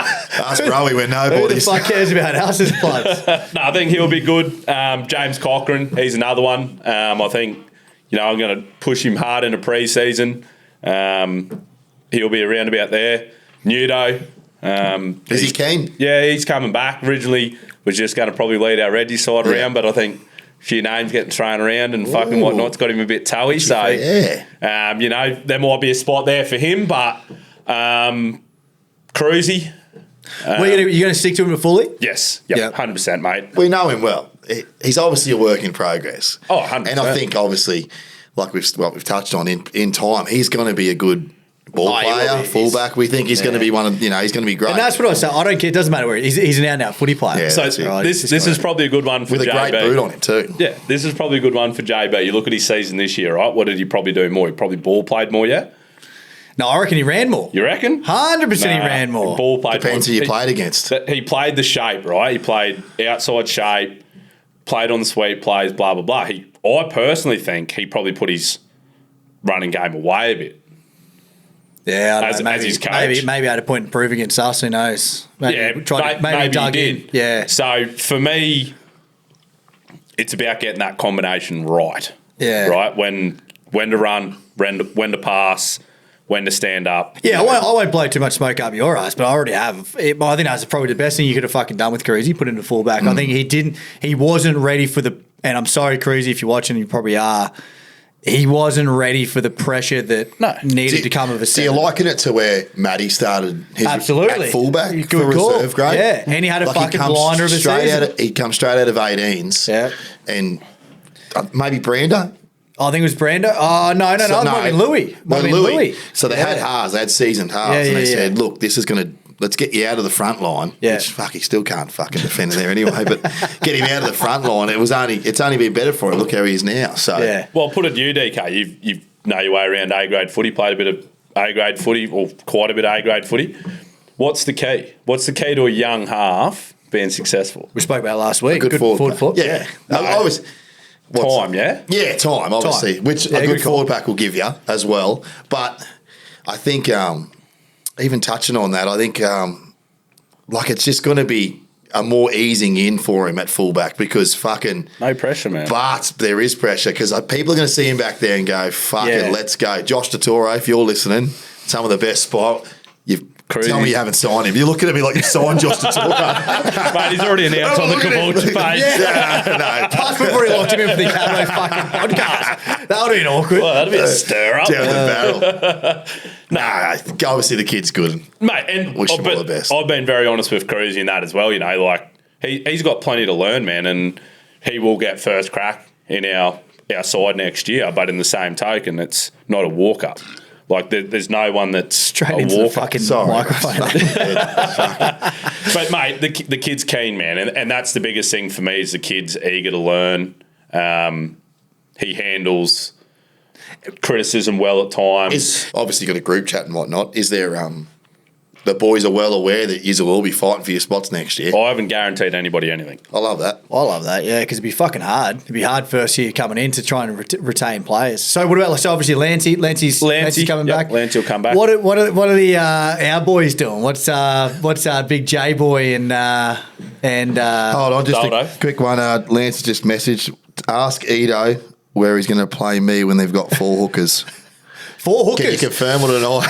Us Rowie, we're Who the nobodies. fuck cares about house's plugs? No, I think he'll be good. James Cochran, he's another one. I think, I'm going to push him hard in a pre-season. He'll be around about there. Nudo. Is he keen? Yeah, he's coming back. Originally was just going to probably lead our Reggie side around, but I think a few names getting thrown around and fucking whatnot's got him a bit toey. So, there might be a spot there for him, but Cruzy. You going to stick to him fully? Yes. Yep. 100%, mate. We know him well. He's obviously a work in progress. Oh, 100%. And I think, obviously, like we've touched on, in time, he's going to be a good ball player, fullback. We think he's going to be one of, he's going to be great. And that's what I was saying. I don't care. It doesn't matter where he's an out-and-out footy player. Yeah, So that's it. this is probably a good one for With a JB. great boot on it too. Yeah, this is probably a good one for JB. You look at his season this year, right? What did he probably do more? He probably ball played more, yeah? No, I reckon he ran more. You reckon? 100% he ran more. Ball played Depends more. who you played against. He played the shape, right? He played outside shape, played on the sweep plays, blah, blah, blah. I personally think he probably put his running game away a bit. Yeah, I don't know, As his coach. maybe I had a point to prove against us. Who knows? Maybe maybe dug he in. did. Yeah. So for me, it's about getting that combination right. Yeah. Right? When to run, when to pass, when to stand up. Yeah, I won't blow too much smoke up your ass, but I already have. I think that's probably the best thing you could have fucking done with Cruzy, put him to fullback. I think he wasn't ready for the, and I'm sorry, Cruzy, if you're watching, you probably are. He wasn't ready for the pressure that needed to come of a So you're seven. liking it to where Matty started his Absolutely. at fullback Good for call. reserve grade? Yeah, and he had a fucking blinder of a season. He comes straight out of 18s. Yeah. And maybe Brando? I think it was Brando. Oh, no, it might have been Louis. Might have been Louis. So they had halves, they had seasoned halves, and they said, look, this is going to, let's get you out of the front line. Yeah. Which, he still can't fucking defend there anyway, but get him out of the front line. It's only been better for him. Look how he is now. So Yeah. Well, put it to you, DK. You know your way around A-grade footy, played a bit of A-grade footy, or quite a bit of A-grade footy. What's the key? What's the key to a young half being successful? We spoke about it last week. good forward foot. Yeah. I was... Time, yeah? Yeah, time, obviously, which a good forward pack will give you as well. But I think, even touching on that, I think, it's just going to be a more easing in for him at fullback because fucking... No pressure, man. But there is pressure because people are going to see him back there and go, fucking, let's go. Josh Totoro, if you're listening, some of the best spot. Tell me you haven't signed him. You're looking at me like you've signed Josh Totoro. Mate, he's already announced on the Caboolture page. No. Plus, we've already locked him in for the Cabo fucking podcast. That would have been awkward. Well, that'd be a stir up. Down the barrel. Obviously the kid's good. Mate, and Wish him all the best. I've been very honest with Cruzy in that as well, he's got plenty to learn, man, and he will get first crack in our side next year, but in the same token, it's not a walk-up. There's no one that's Straight a into the walk-up. fucking microphone. But, mate, the kid's keen, man, and that's the biggest thing for me is the kid's eager to learn. He handles criticism well at times. Obviously got a group chat and whatnot. Is there... the boys are well aware that you will be fighting for your spots next year. I haven't guaranteed anybody anything. I love that. I love that, yeah, because it'd be fucking hard. It'd be hard first year coming in to try and retain players. So what about, obviously Lancey? Lancey's coming back. Lancey will come back. What are the our boys doing? What's Big J boy and Hold on, just Daldo. a quick one. Lance just messaged, ask Edo where he's going to play me when they've got 4 hookers. 4 hookers? Can you confirm or deny?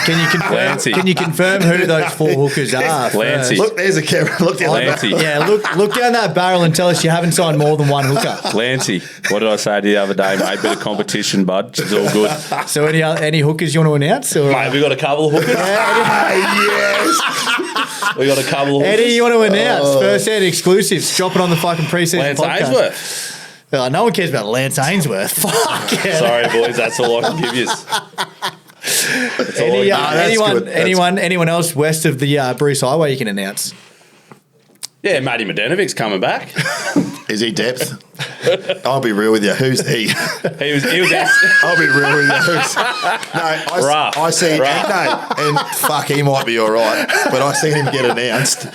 Lancey. Can you confirm who those 4 hookers are? Lancey. first? Look, there's a camera. Look down Lancey. the Yeah, look down that barrel and tell us you haven't signed more than 1 hooker. Lancey, what did I say to you the other day, mate? Bit of competition, bud. It's all good. So any hookers you want to announce? Or? Mate, we got a couple of hookers. yes. We got a couple of hookers. Eddie, you want to announce first-hand exclusives? Drop it on the fucking pre-season Lance podcast. Ainsworth. No one cares about Lance Ainsworth. Fuck yeah. Sorry, boys. That's all I can give you. Anyone else west of the Bruce Highway you can announce? Yeah, Matty Medenovic's coming back. Is he depth? I'll be real with you. Who's he? He was I'll be real with you. I see. And fuck, he might be all right, but I seen him get announced.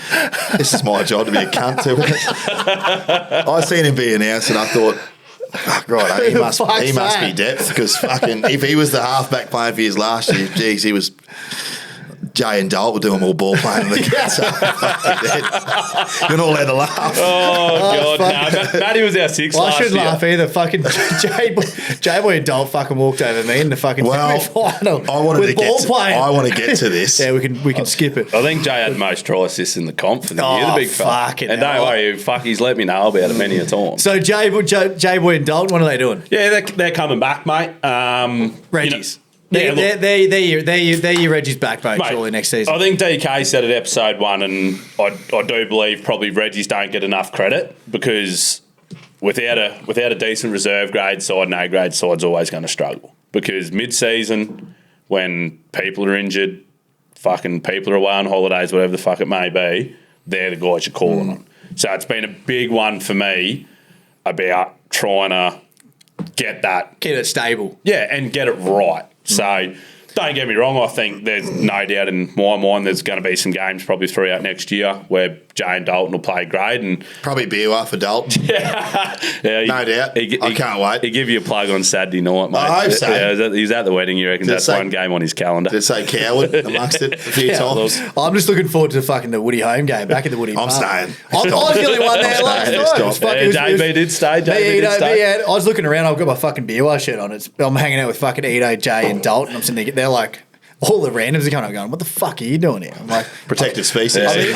This is my job to be a cunt to it. I seen him be announced, and I thought, fuck, right, he must be depth, because fucking if he was the halfback playing for his last year, geez, he was. Jay and Dalt were doing more ball playing than you're not allowed to laugh. Oh, God. No, Matty was our sixth last year. I shouldn't laugh either. Fucking J-Boy and Dalt fucking walked over me in the fucking semi-final. I want to get to this. Yeah, we can skip it. I think Jay had the most try assists in the comp for the year, the big fella. And don't worry, he's let me know about it many a time. So J-Boy and Dalt, what are they doing? Yeah, they're coming back, mate. Reggie's. Yeah, they're your Reggie's backbone, mate, surely next season. I think DK said at episode 1, and I do believe probably Reggie's don't get enough credit, because without a decent reserve grade side, an A-grade side's always going to struggle. Because mid-season, when people are injured, fucking people are away on holidays, whatever the fuck it may be, they're the guys you're calling on. So it's been a big one for me about trying to get it stable. Yeah, and get it right. So don't get me wrong, I think there's no doubt in my mind there's going to be some games probably throughout next year where Jay and Dalton will play grade, and probably Biwa for Dalton. Yeah, no doubt. I can't wait. He give you a plug on Saturday night, mate. I hope so. Yeah, he's at the wedding. You reckon that's one game on his calendar? Did it say coward amongst it a few times? I'm just looking forward to the fucking the Woody home game back at the Woody. I'm staying. I was the only one there last night. JB did stay. I was looking around. I've got my fucking Biwa shirt on. I'm hanging out with fucking Edo, Jay, and Dalton. I'm sitting there. They're like. All the randoms are kind of going, what the fuck are you doing here? I'm like, protected species. The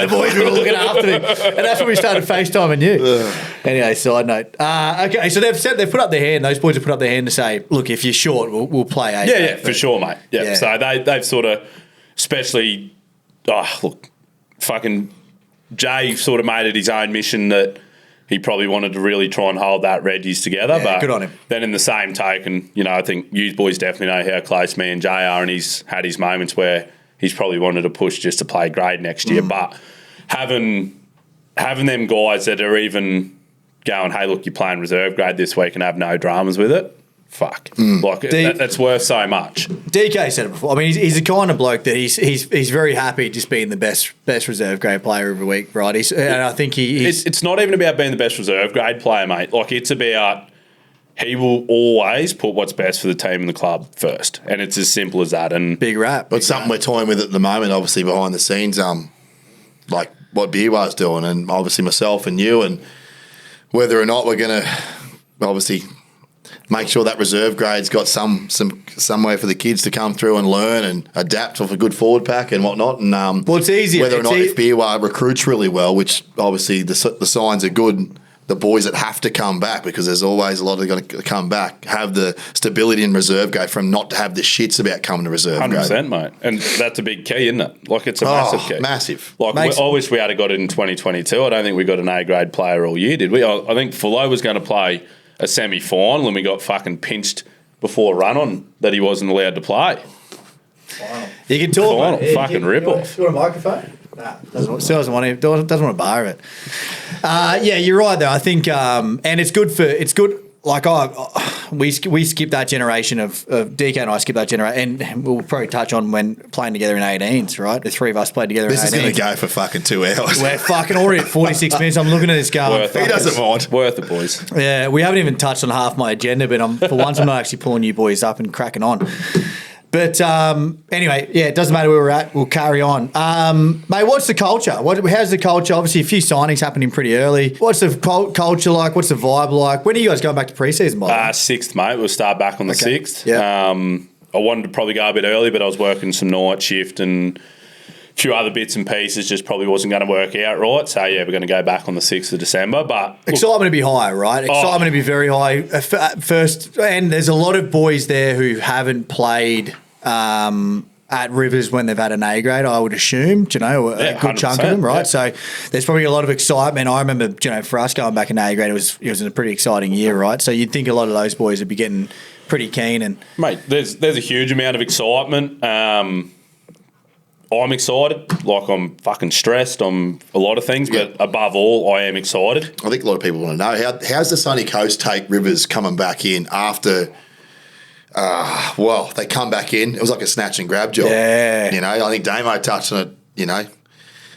boys were all looking after me. And that's when we started FaceTiming you. Anyway, side note. Okay, so they've put up their hand. Those boys have put up their hand to say, look, if you're short, we'll play 8. Yeah, for sure, mate. Yeah. So they've sort of, especially, fucking Jay sort of made it his own mission that he probably wanted to really try and hold that Reggie's together. Yeah, but good on him. Then in the same token, I think you boys definitely know how close me and Jay are, and he's had his moments where he's probably wanted to push just to play grade next year. But having them guys that are even going, hey, look, you're playing reserve grade this week and have no dramas with it, fuck. That's worth so much. DK said it before. I mean, he's the kind of bloke that he's very happy just being the best reserve grade player every week, right? And I think it's not even about being the best reserve grade player, mate. Like, it's about he will always put what's best for the team and the club first, and it's as simple as that. And big rap. But something we're toying with at the moment, obviously behind the scenes, like what Biwa's doing, and obviously myself and you, and whether or not we're going to obviously make sure that reserve grade's got some way for the kids to come through and learn and adapt off a good forward pack and whatnot. And it's easier. Whether or not if Biwa recruits really well, which obviously the signs are good, the boys that have to come back, because there's always a lot of going to come back, have the stability in reserve grade from not to have the shits about coming to reserve 100%, grade. 100%, mate. And that's a big key, isn't it? Like, it's a massive key. Massive. Like, I wish we had got it in 2022. I don't think we got an A-grade player all year, did we? I think Fullo was going to play a semi-final and we got fucking pinched before run-on that he wasn't allowed to play. You can talk. Fucking rip-off. You want a microphone? Nah, doesn't want to bar it. Yeah, you're right though. I think, and it's good. Like we skipped that generation of DK and I skipped that generation, and we'll probably touch on when playing together in 18s, right? The three of us played together in 18s. This is going to go for fucking 2 hours. We're fucking already at 46 minutes. I'm looking at this going. He doesn't mind. Worth it, boys. Yeah, we haven't even touched on half my agenda, but for once I'm not actually pulling you boys up and cracking on. But anyway, yeah, it doesn't matter where we're at. We'll carry on. Mate, what's the culture? How's the culture? Obviously, a few signings happening pretty early. What's the culture like? What's the vibe like? When are you guys going back to pre-season, by the way? 6th, mate. We'll start back on the 6th. Yeah. I wanted to probably go a bit early, but I was working some night shift and a few other bits and pieces just probably wasn't going to work out right. So, yeah, we're going to go back on the 6th of December. But excitement to be high, right? Excitement to be very high. First, and there's a lot of boys there who haven't played at Rivers when they've had an A grade, I would assume, a good chunk of them, right? Yeah. So there's probably a lot of excitement. I remember, for us going back in A grade, it was a pretty exciting year, right? So you'd think a lot of those boys would be getting pretty keen. And mate, there's a huge amount of excitement. I'm excited. Like, I'm fucking stressed on a lot of things, but above all, I am excited. I think a lot of people want to know, how's the Sunny Coast take Rivers coming back in after, they come back in. It was like a snatch and grab job. Yeah. You know, I think Damo touched on it, you know.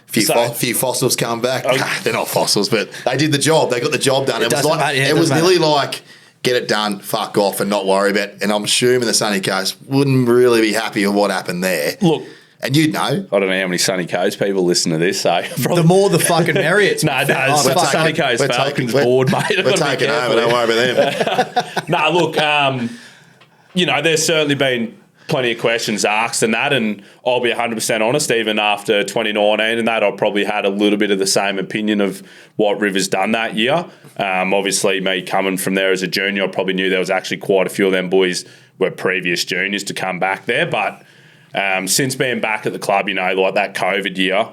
Few fossils come back. They're not fossils, but they did the job. They got the job done. It was nearly like, get it done, fuck off, and not worry about it. And I'm assuming the Sunny Coast wouldn't really be happy with what happened there. Look, and you'd know. I don't know how many Sunny Coast people listen to this, so the more the fucking merrier. No, it's Sunny Coast Falcons board, mate. We're taking over. Don't worry about them. No, look, you know, there's certainly been plenty of questions asked and that, and I'll be 100% honest, even after 2019 and that, I probably had a little bit of the same opinion of what Rivers done that year. Obviously, me coming from there as a junior, I probably knew there was actually quite a few of them boys were previous juniors to come back there, but since being back at the club, you know, like that COVID year,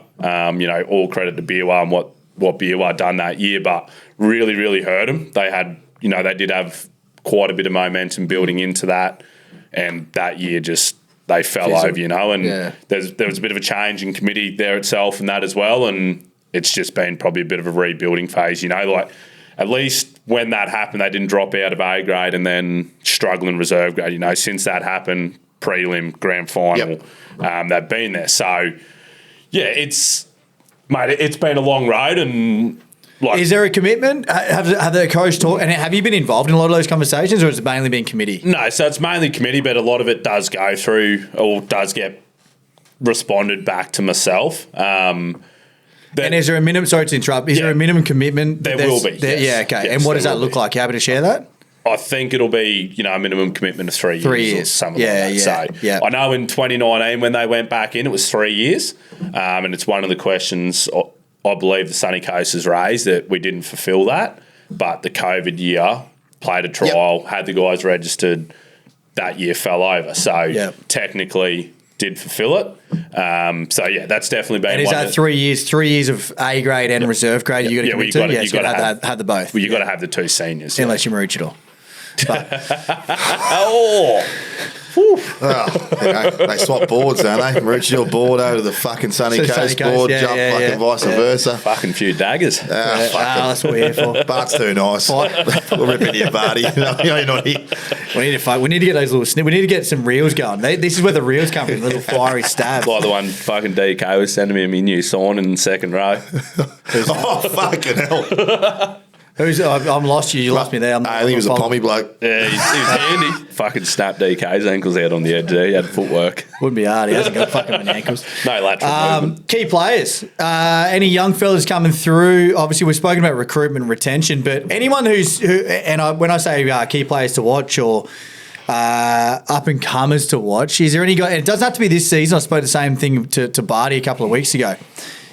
you know, all credit to Beerwah and what Beerwah done that year, but really, really hurt them. They had, you know, they did have quite a bit of momentum building into that, and that year just they fell over, you know, and there was a bit of a change in committee there itself and that as well, and it's just been probably a bit of a rebuilding phase, you know, like at least when that happened, they didn't drop out of A grade and then struggle in reserve grade, you know, since that happened, prelim, grand final, they've been there. So, yeah, it's been a long road and... Like, is there a commitment? Have the coach talked, and have you been involved in a lot of those conversations, or has it mainly been committee? No, so it's mainly committee, but a lot of it does go through or does get responded back to myself. And is there a minimum? Sorry to interrupt. Is there a minimum commitment? There will be. Yes. Yeah. Okay. Yes, and what does that look like? You happy to share that? I think it'll be, you know, a minimum commitment of 3 years. 3 years. Or something like that. So I know in 2019 when they went back in, it was 3 years, and it's one of the questions. I believe the Sunny Coast has raised that we didn't fulfil that, but the COVID year played a trial, had the guys registered, that year fell over. So technically did fulfill it. So that's definitely been. And is that 3 years? 3 years of A grade and reserve grade? You got to commit to. You've got to have the both. Well, you got to have the two seniors, unless you're Maroochydore. They swap boards, don't they? Maroochydore board over to the fucking Sunny Coast board, vice versa. Fucking few daggers. That's what we're here for. Bart's too nice. We'll rip into your Barty. You're not here. We need to fight. We need to get those little we need to get some reels going. This is where the reels come from, little fiery stabs. Like the one fucking DK was sending me a new sign in the second row. Oh, fucking hell. I'm lost you. You lost me there. I think he was a pommy bloke. Yeah, he was handy. Fucking snapped DK's ankles out on the edge there. He had footwork. Wouldn't be hard. He hasn't got fucking many ankles. No lateral movement. Key players. Any young fellas coming through? Obviously, we've spoken about recruitment and retention, but anyone when I say key players to watch or up and comers to watch, is there any guy? It doesn't have to be this season. I spoke the same thing to Barty a couple of weeks ago.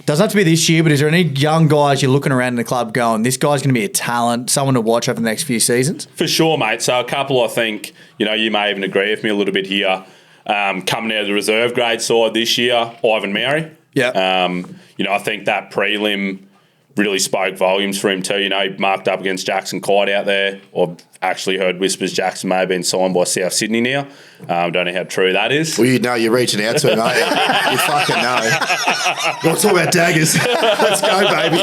Doesn't have to be this year, but is there any young guys you're looking around in the club going, this guy's going to be a talent, someone to watch over the next few seasons? For sure, mate. So a couple, I think, you know, you may even agree with me a little bit here. Coming out of the reserve grade side this year, Ivan Mary. Yeah. You know, I think that prelim really spoke volumes for him too. You know, he marked up against Jackson Clyde out there. I've actually heard whispers Jackson may have been signed by South Sydney now. Don't know how true that is. Well, you know you're reaching out to him, mate. You fucking know. You want to talk about daggers? Let's go, baby.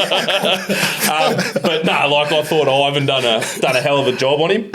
But no, like I thought Ivan done a hell of a job on him.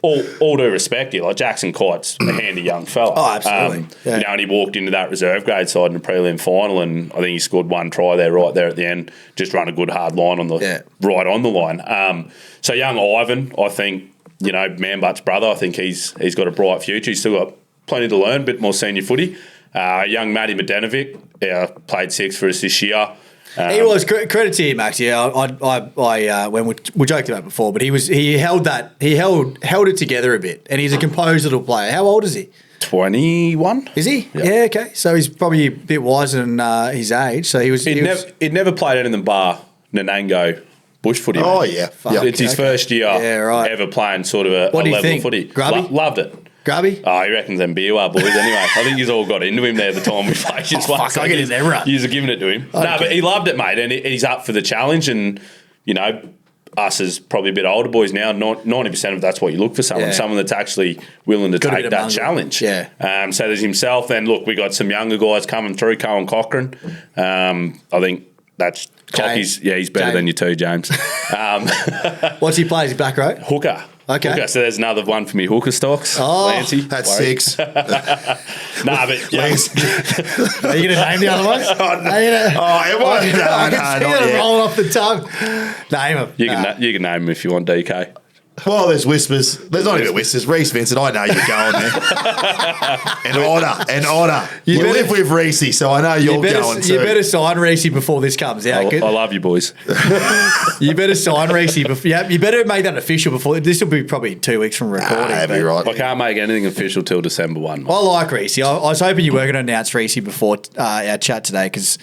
All due respect here, like Jackson Clyde's a handy young fella. Oh, absolutely. You know, and he walked into that reserve grade side in the prelim final, and I think he scored one try right there at the end. Just run a good hard line right on the line. So young Ivan, I think, you know, Man-Butt's brother, I think he's got a bright future. He's still got plenty to learn, a bit more senior footy. Young Matty Medenovic, played six for us this year. He was credit to him, Max. Yeah, I when we joked about it before, but he held it together a bit, and he's a composed little player. How old is he? 21. Is he? Yeah. Okay. So he's probably a bit wiser than his age. So he'd never played anything bar Nanango bush footy. Oh yeah, it's his first year ever playing sort of a level of footy. Grubby? Loved it. Grubby? Oh, he reckons them Beerwah boys anyway. I think he's all got into him there the time we played. I get in there, right? You're giving it to him. But he loved it, mate, and he's up for the challenge. And, you know, us as probably a bit older boys now, 90% of that's what you look for someone that's actually willing to take that challenge. Yeah. So there's himself. Then look, we got some younger guys coming through. Cohen Cochran. I think that's Cocky's. Yeah, he's better than you too, James. What's he play? Is he back row? Hooker. Okay. Hooker. So there's another one for me hooker stocks. Oh, Lancey. That's 6. Nah, but yeah. Are you going to name the other ones? I can see it rolling off the tongue. Name them. You can name them if you want, DK. Well, there's whispers. There's not even whispers. Reece Vincent, I know you're going there. And Otter. You live with Reece, so I know you're going too. You better sign Reece before this comes out. I love you, boys. You better sign Reece before. Yeah, you better make that official before. This will be probably 2 weeks from recording. That'd be right. I can't make anything official till December 1. I like Reece. I was hoping you were going to announce Reece before our chat today because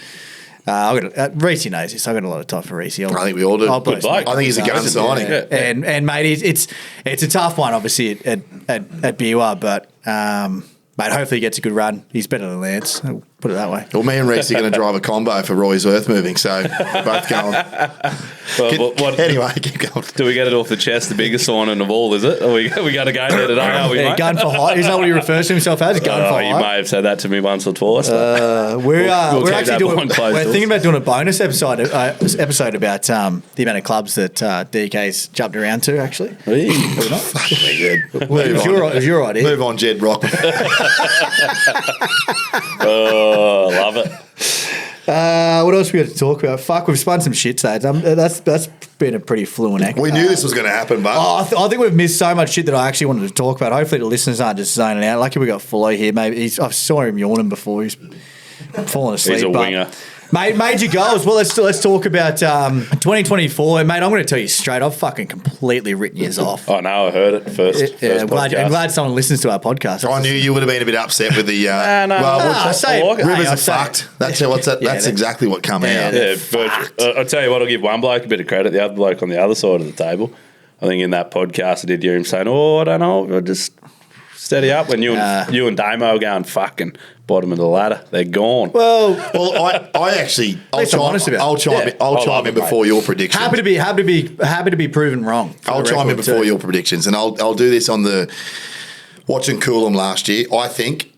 Reece knows this. I've got a lot of time for Reece. I think we all do. Good bloke. I think he's a gun signing. Yeah. And mate, it's a tough one, obviously at Biwa, but mate, hopefully he gets a good run. He's better than Lance. I'll put it that way. Well, me and Reece are going to drive a combo for Roy's earth moving, so both going. Anyway, keep going. Do we get it off the chest? The biggest signing of all, is it? We got to go there today, are we, mate? Gun for hire. Is that what he refers to himself as? Gun for hire. You may have said that to me once or twice. We're actually doing. We're thinking about doing a bonus episode about the amount of clubs that DK's jumped around to. Actually, It was your idea. Move on, Jed Rock. Oh, I love it. What else we got to talk about? Fuck, we've spun some shit today. That's been a pretty fluent act. We knew this was going to happen, but I think we've missed so much shit that I actually wanted to talk about. Hopefully the listeners aren't just zoning out. Lucky we got Fullo here. Maybe I saw him yawning before. He's falling asleep. He's a winger. Mate, major goals. Well, let's talk about 2024. Mate, I'm going to tell you straight, I've fucking completely written yours off. Oh, no, I heard it first. I'm glad someone listens to our podcast. I knew you would have been a bit upset with the. Rivers are fucked. That's exactly what come out. Yeah, but I'll tell you what, I'll give one bloke a bit of credit, the other bloke on the other side of the table. I think in that podcast I did hear him saying, I don't know, I'll just steady up. When you and Damo are going fucking bottom of the ladder, they're gone. Well, I actually, I'll chime in before your predictions. Happy to be proven wrong. I'll chime in before your predictions, and I'll do this on the watching Coolum last year. I think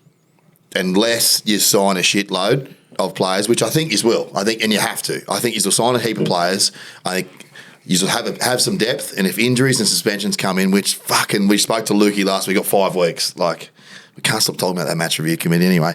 unless you sign a shitload of players, which I think you will, and you have to. I think you'll sign a heap of players. I think you'll have some depth, and if injuries and suspensions come in, which fucking we spoke to Lukey last week, got 5 weeks, like. We can't stop talking about that match review committee anyway.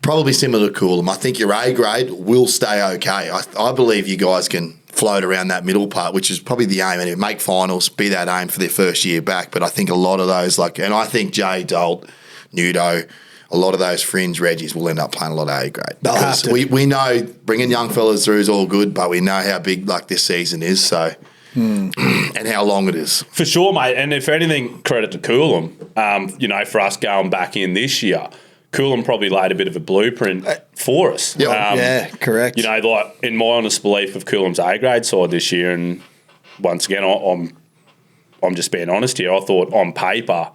Probably similar to Coolum. I think your A grade will stay okay. I believe you guys can float around that middle part, which is probably the aim. And make finals, be that aim for their first year back. But I think a lot of those, and I think Jay, Dolt, Nudo, a lot of those fringe Reggies will end up playing a lot of A grade. Because we know bringing young fellas through is all good, but we know how big this season is. So. And how long it is. For sure, mate. And if anything, credit to Coolum, for us going back in this year, Coolum probably laid a bit of a blueprint for us. Yeah, correct. In my honest belief of Coolum's A-grade side this year, and once again, I'm just being honest here, I thought on paper,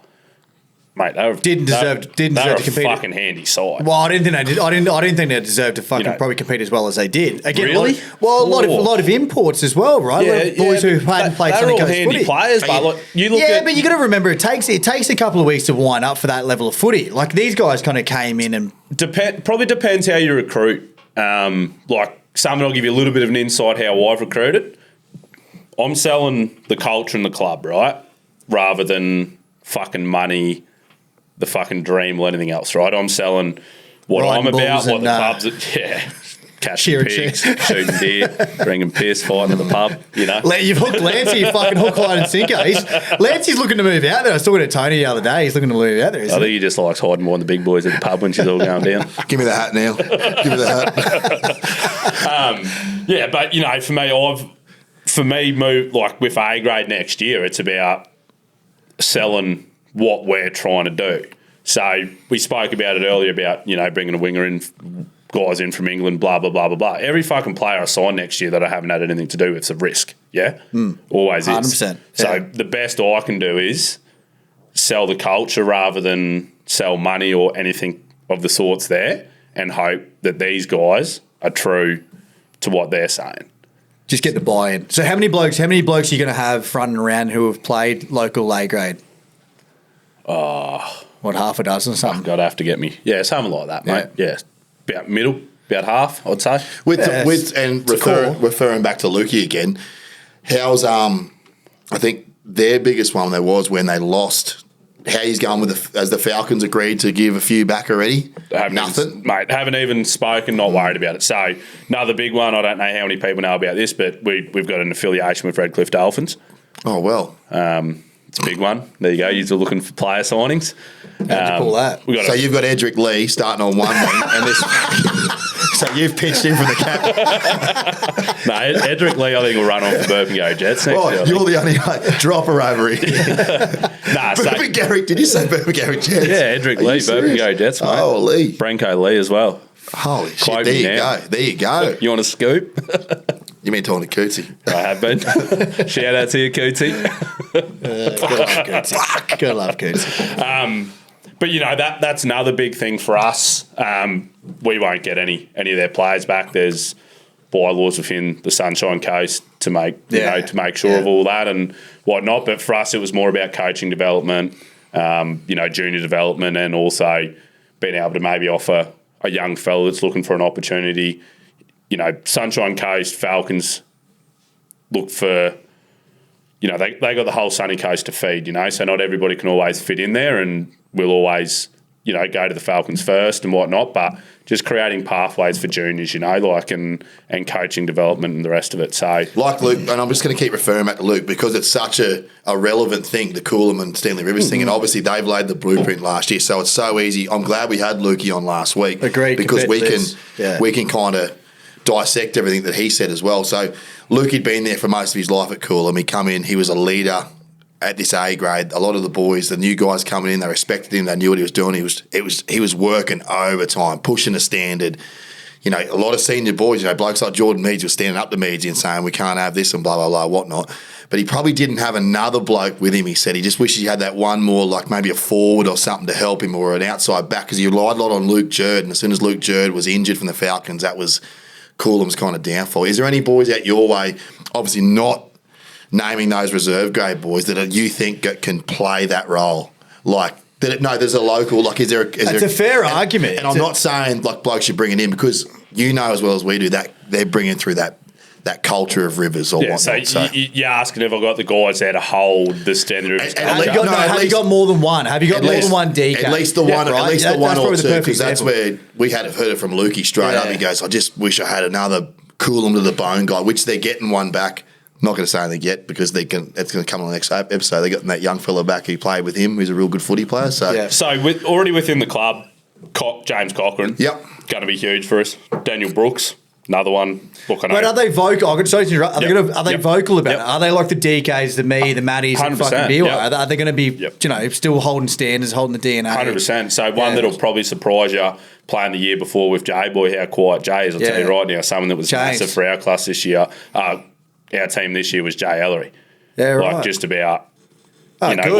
mate, they didn't deserve to compete. A fucking handy side. Well, I didn't think they did. I didn't think they deserved to probably compete as well as they did. Again, really? A lot of imports as well, right? Yeah, boys who hadn't played Sunday Coast handy footy. Players, but but you got to remember it takes a couple of weeks to wind up for that level of footy. Like these guys kind of came in and probably depends how you recruit. Someone will give you a little bit of an insight how I've recruited. I'm selling the culture in the club, right, rather than fucking money. The fucking dream or anything else, right? I'm selling what I'm about, what the club's catching pigs, shooting deer, drinking piss, fighting at the pub, You've hooked Lancey, you fucking hook, line and sinker. Lancey's looking to move out there. I was talking to Tony the other day. He's looking to move out there, I think he just likes hiding more than the big boys at the pub when she's all going down. Give me the hat, Neil. Give me the hat. But, for me, move with A grade next year, it's about selling what we're trying to do. So we spoke about it earlier about, bringing a winger in, guys in from England, blah, blah, blah, blah, blah. Every fucking player I sign next year that I haven't had anything to do with is a risk, yeah? Always 100%. Is. So the best I can do is sell the culture rather than sell money or anything of the sorts there and hope that these guys are true to what they're saying. Just get the buy-in. So how many blokes are you going to have running around who have played local A grade? What, half a dozen or something? God, have to get me. Yeah, something like that, mate. Yeah. About middle, about half, I'd say. Referring back to Lukey again, how's I think their biggest one there was when they lost. How he's going with as the Falcons agreed to give a few back already? Nothing, mate. Haven't even spoken. Not worried about it. So another big one. I don't know how many people know about this, but we've got an affiliation with Redcliffe Dolphins. Oh well, it's a big one. There you go. You're looking for player signings. How'd you pull that? So you've got Edric Lee starting on one wing, and this. So you've pitched in for the cap. No, Edric Lee, I think, will run off the Burp and Go Jets next year. You're the only dropper over here. Burp and Gary, did you say Burp and Gary Jets? Yeah, Edric Lee, Burp and Go Jets, mate. Holy. Branko Lee as well. Holy shit, there you go. There you go. You want a scoop? You mean talking to Cootie? I have been. Shout out to you, Cootie. Good love, Cootie. Good love, Cootie. But, you know, that's another big thing for us. We won't get any of their players back. There's bylaws within the Sunshine Coast to make sure of all that and whatnot. But for us, it was more about coaching development, junior development, and also being able to maybe offer a young fella that's looking for an opportunity. You know, Sunshine Coast Falcons look for, you know, they got the whole sunny coast to feed, you know, so not everybody can always fit in there, and we'll always, you know, go to the Falcons first and whatnot, but just creating pathways for juniors, you know, like and coaching development and the rest of it. So like Luke, and I'm just going to keep referring back to Luke because it's such a relevant thing, the Coolum and Stanley Rivers thing, and obviously they've laid the blueprint last year, so it's so easy. I'm glad we had Lukey on last week. Agreed. Because we can kind of dissect everything that he said as well. So Luke had been there for most of his life at Coolum. He come in, he was a leader at this A grade. A lot of the boys, the new guys coming in, they respected him. They knew what he was doing. He was working overtime, pushing the standard. You know, a lot of senior boys, you know, blokes like Jordan Meads were standing up to Meads and saying we can't have this and blah blah blah whatnot. But he probably didn't have another bloke with him. He said he just wishes he had that one more, like maybe a forward or something to help him, or an outside back, because he relied a lot on Luke Jerd. And as soon as Luke Jerd was injured from the Falcons, that was Coolum's kind of downfall. Is there any boys out your way, obviously not naming those reserve grade boys, that you think can play that role? Like, there's a local, like, is there It's a fair argument. And I'm not saying, like, blokes should bring it in, because you know as well as we do that they're bringing through that culture of Rivers or whatnot. So you're asking if I've got the guys there to hold the standard of have you got more than one? Have you got more than one DK? At least the one, right? at least the one or two, because that's example. where we had heard it from Lukey straight up. He goes, I just wish I had another Coolum to the bone guy, which they're getting one back. I'm not going to say anything yet because it's going to come on the next episode. They got that young fella back who played with him, who's a real good footy player. So already within the club, James Cochran. Yep, going to be huge for us. Daniel Brooks, another one. Look, I know. But are they vocal? Are they vocal about it? Are they like the DKs, the Matties, and fucking Beer? Are they going to be, still holding standards, holding the DNA? 100%. So one that'll probably surprise you, playing the year before with J Boy, how quiet Jay is. I'll tell you right now, someone that was massive for our class this year. Our team this year was Jay Ellery. Yeah, right. Like just about, what the fuck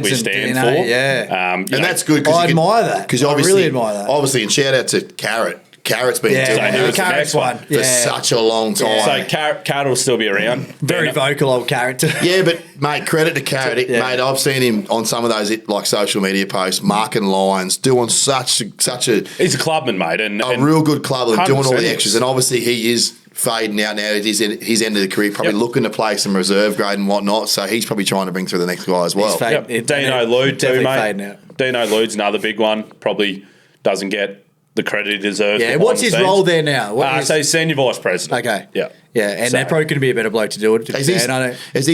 we stand DNA, for. Yeah. And that's good. I admire that. Because I really admire that. Obviously, and shout out to Carrot. Carrot's been doing it. Carrot's one for such a long time. Yeah. So Carrot will still be around. Very vocal old character. Yeah, but mate, credit to Carrot. Mate, I've seen him on some of those like social media posts, marking lines, doing such a. He's a clubman, mate, and a real good clubman, doing all the extras, and obviously he is fading out now at his end of the career, probably looking to play some reserve grade and whatnot. So he's probably trying to bring through the next guy as well. Dino Lude too, mate. Dino Lude's another big one. Probably doesn't get the credit he deserves. Yeah, what's his role there now? So he's senior vice president. Okay. Yeah. Yeah, and they're probably going to be a better bloke to do it. Is he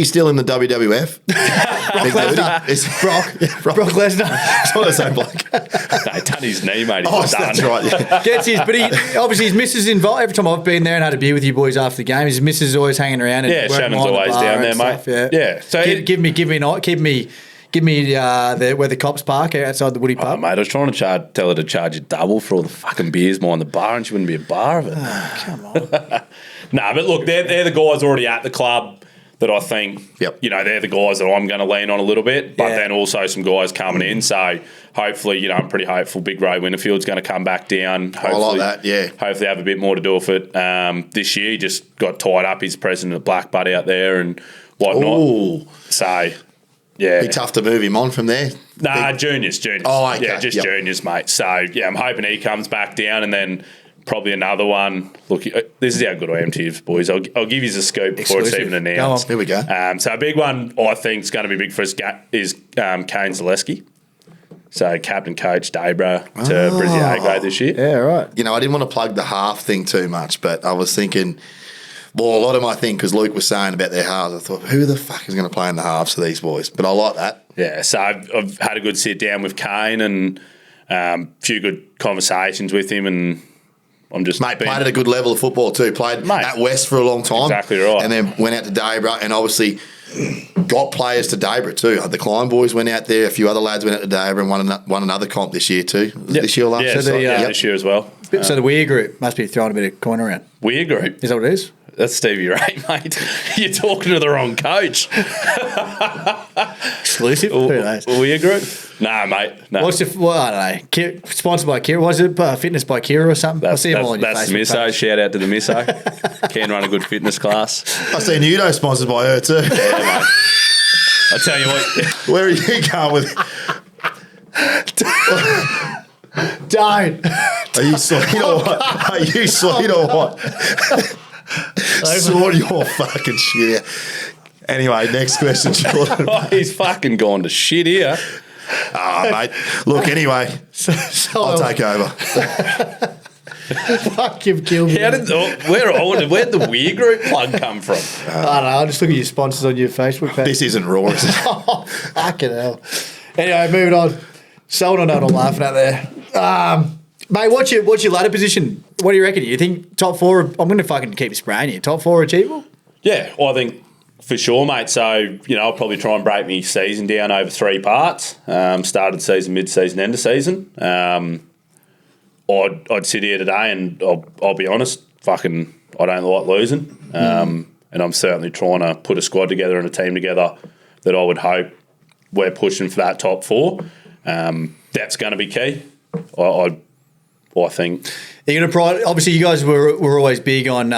still in the WWF? Brock Lesnar. It's not the same bloke. No, done his knee, mate. That's right. Yeah. Gets his, but obviously his missus involved. Every time I've been there and had a beer with you boys after the game, his missus is always hanging around. And Shannon's always down there, mate. Yeah. So give me where the cops park outside the Woody pub. Mate, I was trying to tell her to charge you double for all the fucking beers behind the bar, and she wouldn't be a bar of it. Oh, come on. But look, they're the guys already at the club. that I think, Yep. they're the guys that I'm going to lean on a little bit, but Yeah. then also some guys coming in. So hopefully, I'm pretty hopeful Big Ray Winterfield's going to come back down. Hopefully, that, yeah. Hopefully have a bit more to do with it. This year, he just got tied up. He's president of Blackbutt out there and whatnot. Ooh. So, yeah. Be tough to move him on from there. Nah, juniors. Oh, okay. Yeah, just Yep. juniors, mate. So, yeah, I'm hoping he comes back down and then probably another one. Look, this is how good I am to you, boys. I'll give you a scoop before it's Exclusive. even Go announced. on. Here we go. So a big one I think is going to be big for us is Kane Zaleski. So captain coach Debra to Brizzy A grade this year. Yeah, right. I didn't want to plug the half thing too much, but I was thinking, well, a lot of my thing, because Luke was saying about their halves, I thought, who the fuck is going to play in the halves for these boys? But I like that. Yeah, so I've had a good sit down with Kane and a few good conversations with him, and I'm just Mate, played at a good level of football too. Played at West for a long time. Exactly right. And then went out to Debra and obviously got players to Debra too. The Klein boys went out there. A few other lads went out to Debra and won another comp this year too. Was it this year or last Yeah, year? this year as well. So the Weir group must be throwing a bit of coin around. Weir group. Is that what it is? That's Stevie Ray, mate. You're talking to the wrong coach. Exclusive? Who knows? Weir group? Nah, mate. No. What's I don't know. Sponsored by Kira. Was it Fitness by Kira or something? I see them all on your That's the Facebook misso. page. Shout out to the misso. Can run a good fitness class. I see Nudo sponsored by her too. Yeah, mate. I tell you what. Where are you going with? Don't. Are you sweet or what? Are you sweet or what? Sort your fucking shit out. Anyway, next question, Jordan. Oh, he's fucking gone to shit here. Mate. Look, anyway, I'll take over. Fuck, you've killed me. Where'd the Weir group plug come from? I don't know. I'll just look at your sponsors on your Facebook page. This isn't raw. Is it? Oh, fucking hell. Anyway, moving on. Someone I know what I'm laughing at there. Mate, what's your ladder position? What do you reckon? You think top four? I'm going to fucking keep spraying you. Top four achievable? Yeah, well, I think for sure, mate. So, I'll probably try and break my season down over 3 parts. Started season, mid-season, end of season. I'd sit here today and I'll be honest, I don't like losing. And I'm certainly trying to put a squad together and a team together that I would hope we're pushing for that top 4. That's going to be key. I think. You're going to obviously, you guys were always big on,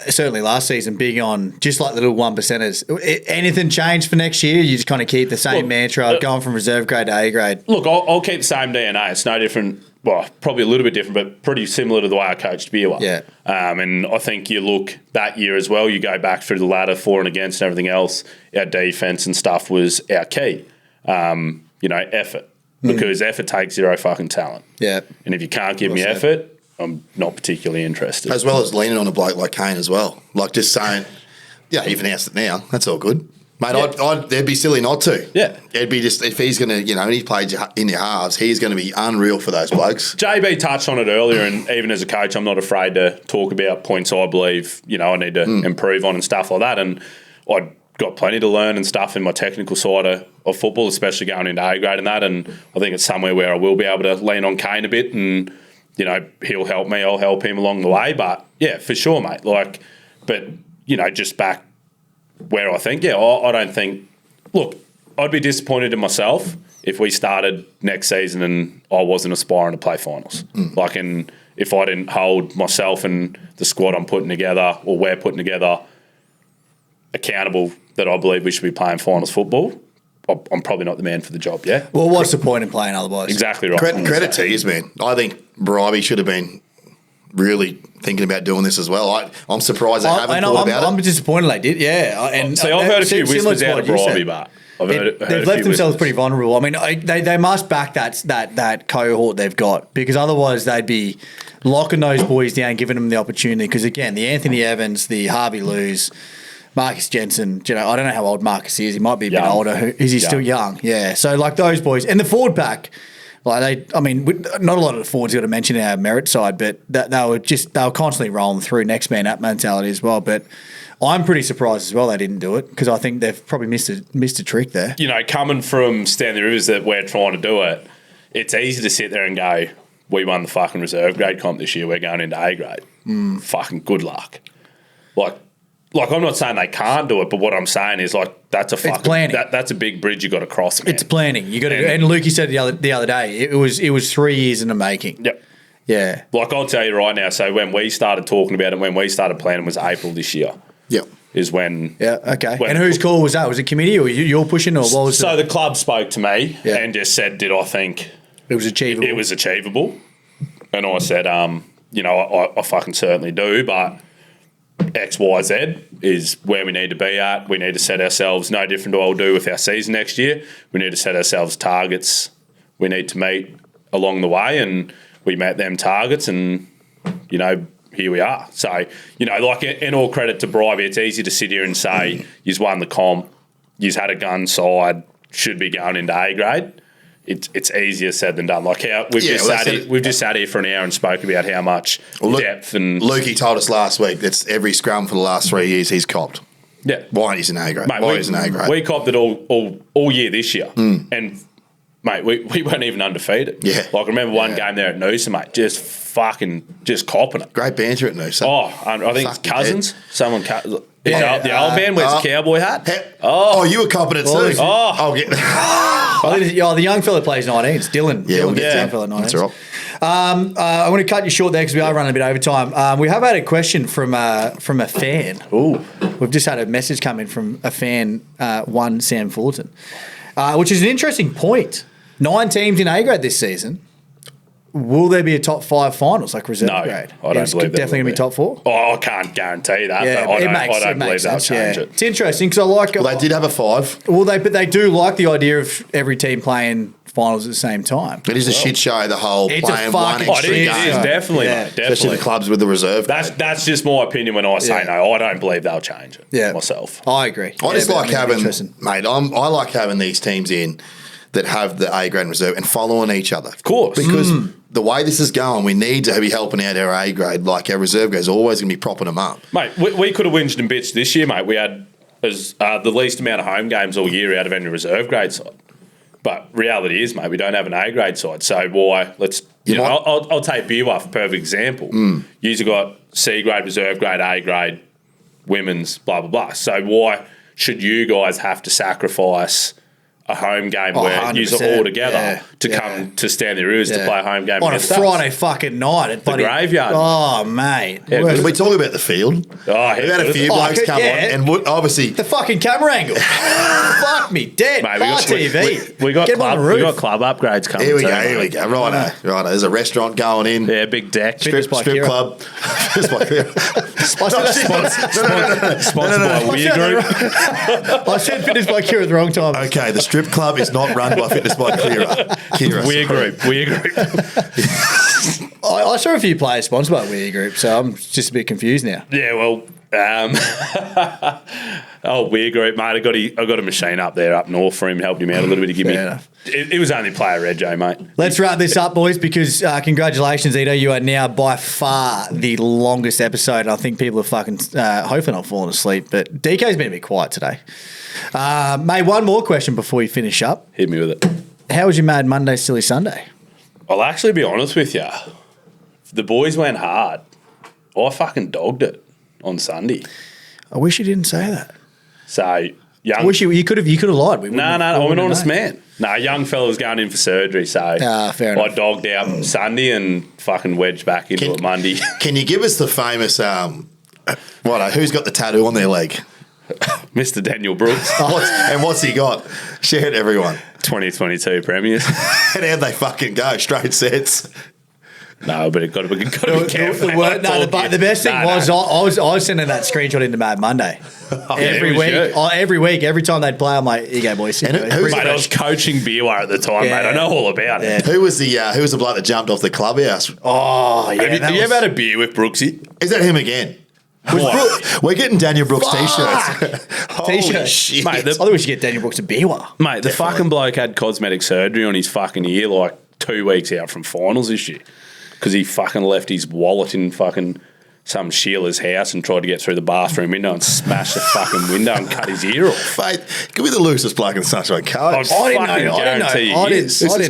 certainly last season, big on just like the little 1%ers. Anything change for next year? You just kind of keep the same mantra, going from reserve grade to A grade? Look, I'll keep the same DNA. It's no different. Well, probably a little bit different, but pretty similar to the way I coached Beerwell. Yeah. And I think you look that year as well, you go back through the ladder, for and against and everything else, our defence and stuff was our key. Effort. Because effort takes zero fucking talent. Yeah. And if you can't give me effort, I'm not particularly interested. As well as leaning on a bloke like Kane as well. Like just saying, you've announced it now. That's all good. Mate, they'd be silly not to. Yeah. It'd be just, if he's going to, and he played in your halves, he's going to be unreal for those blokes. JB touched on it earlier, and even as a coach, I'm not afraid to talk about points I believe, I need to improve on and stuff like that. And I'd got plenty to learn and stuff in my technical side of football, especially going into A grade and that. And I think it's somewhere where I will be able to lean on Kane a bit and, he'll help me, I'll help him along the way. But, yeah, for sure, mate. Just back where I think, I don't think – look, I'd be disappointed in myself if we started next season and I wasn't aspiring to play finals. And if I didn't hold myself and the squad I'm putting together or we're putting together accountable that I believe we should be playing finals football, I'm probably not the man for the job, yeah? Well, what's the point in playing otherwise? Exactly right. Credit to you, man. I think Bribey should have been really thinking about doing this as well. I'm surprised they haven't thought about it. I'm disappointed they did, yeah. And See, I've heard a few whispers out of Bribey, but they've left themselves pretty vulnerable. I mean, they must back that cohort they've got, because otherwise they'd be locking those boys down, giving them the opportunity. Because again, the Anthony Evans, the Harvey Lues, Marcus Jensen, I don't know how old Marcus is. He might be a bit older. Is he still young? Yeah. So like those boys and the forward pack, not a lot of the forwards got to mention our merit side, but they were constantly rolling through next man up mentality as well. But I'm pretty surprised as well they didn't do it, because I think they've probably missed a trick there. Coming from Stanley Rivers that we're trying to do it, it's easy to sit there and go, we won the fucking reserve grade comp this year, we're going into A grade. Fucking good luck. like, I'm not saying they can't do it, but what I'm saying is, like, that's a fucking planning. That's a big bridge you got to cross, man. It's planning. You got to, and Lukey said the other day, it was 3 years in the making. Yep. Yeah. Like, I'll tell you right now. So when we started talking about it, when we started planning, was April this year. Yep. Is when. Yeah. Okay. And whose call was that? Was it committee or you're pushing, or what was it? So the club spoke to me and just said, "Did I think It was achievable. it was achievable?" And I said, you know, I fucking certainly do, but X, Y, Z is where we need to be at. We need to set ourselves, no different to what we'll do with our season next year. We need to set ourselves targets we need to meet along the way, and we met them targets, and, you know, here we are. So, you know, like, in all credit to Bribey, it's easy to sit here and say, you've won the comp, you've had a gun side, should be going into A grade. It's easier said than done. Like, how we've just sat here for an hour and spoke about how much depth and Lukey told us last week that's every scrum for the last 3 years he's copped. Yeah, why he's an A grade? Mate, why he's an A grade? We copped it all year this year, and mate, we weren't even undefeated. Yeah, like, I remember one game there at Noosa, mate, just copping it. Great banter at Noosa. Oh, I think it's Cousins. Someone the old man wears a cowboy hat. You were copping it too. I'll get. The young fella plays 19. It's Dylan. Yeah, Dylan gets the young fella 19. That's right. I want to cut you short there because we are running a bit over time. We have had a question from a fan. Ooh. We've just had a message come in from a fan, one Sam Fullerton, which is an interesting point. 9 teams in A grade this season. Will there be a top 5 finals like reserve grade? I don't believe definitely going to be top 4. Oh, I can't guarantee that. Yeah, but I don't believe they'll change it. It's interesting because I like. Well, they did have a 5. Well, they do like the idea of every team playing finals at the same time. It is a shit show. The whole playing one extra game. It is definitely, mate, definitely. Especially the clubs with the reserve. That's just my opinion when I say no. I don't believe they'll change it. Yeah, myself. I agree. I just like having, mate. I like having these teams in that have the A grade and reserve and following each other. Of course, because the way this is going, we need to be helping out our A grade. Like, our reserve grade is always going to be propping them up. Mate, we could have whinged and bitched this year, mate. We had the least amount of home games all year out of any reserve grade side. But reality is, mate, we don't have an A grade side. So why? I'll take Beerwah for a perfect example. You've got C grade, reserve grade, A grade, women's, blah blah blah. So why should you guys have to sacrifice a home game where you all together to come to Stanley Rivers to play a home game on a Friday fucking night at the graveyard? Oh, mate. Can we talk about the field? We've had a few blokes come on, and obviously the fucking camera angle. Fuck me dead. Mate, TV. We got club upgrades coming. Here we go. Righto. There's a restaurant going in. Yeah, big deck. Strip club. Sponsored by Weir Group. I said Fitness by Kira at the wrong time. Okay, the strip club is not run by Fitness by Kira. Weir Group. I saw a few players sponsored by Weir Group, so I'm just a bit confused now. Yeah, well, Weir Group, mate. I got a machine up there up north for him, helped him out a little bit to give me. It was only player Rego, mate. Let's wrap this up, boys, because congratulations, Ito. You are now by far the longest episode. And I think people are fucking hopefully not falling asleep, but DK's been a bit quiet today. Mate, one more question before you finish up. Hit me with it. How was your Mad Monday, Silly Sunday? I'll actually be honest with you. The boys went hard. I fucking dogged it on Sunday. I wish you didn't say that. So young. I wish you could have lied. No, I'm an honest man. No, young fella was going in for surgery, so fair enough. I dogged out Sunday and fucking wedged back into it Monday. Can you give us the famous who's got the tattoo on their leg? Mr. Daniel Brooks. What's he got? Share it, everyone. 2022 premiers. And how'd they fucking go? Straight sets. No, but it got to be careful. The best thing was I was sending that screenshot into Mad Monday every week. Every time they'd play, I'm like, "Here you go, boys." Mate, I was coaching Beerwah at the time, mate. I know all about it. Who was the bloke that jumped off the clubhouse? Oh, yeah. Have you ever had a beer with Brooksy? Is that him again? We're getting Daniel Brooks t-shirts. Holy shit. Mate, I thought we should get Daniel Brooks a Beerwah. Mate, the fucking bloke had cosmetic surgery on his fucking ear like 2 weeks out from finals this year because he fucking left his wallet in fucking some Sheila's house and tried to get through the bathroom window and smash the fucking window and cut his ear off. Mate, give me the loosest bloke in the Sunshine Coast. I didn't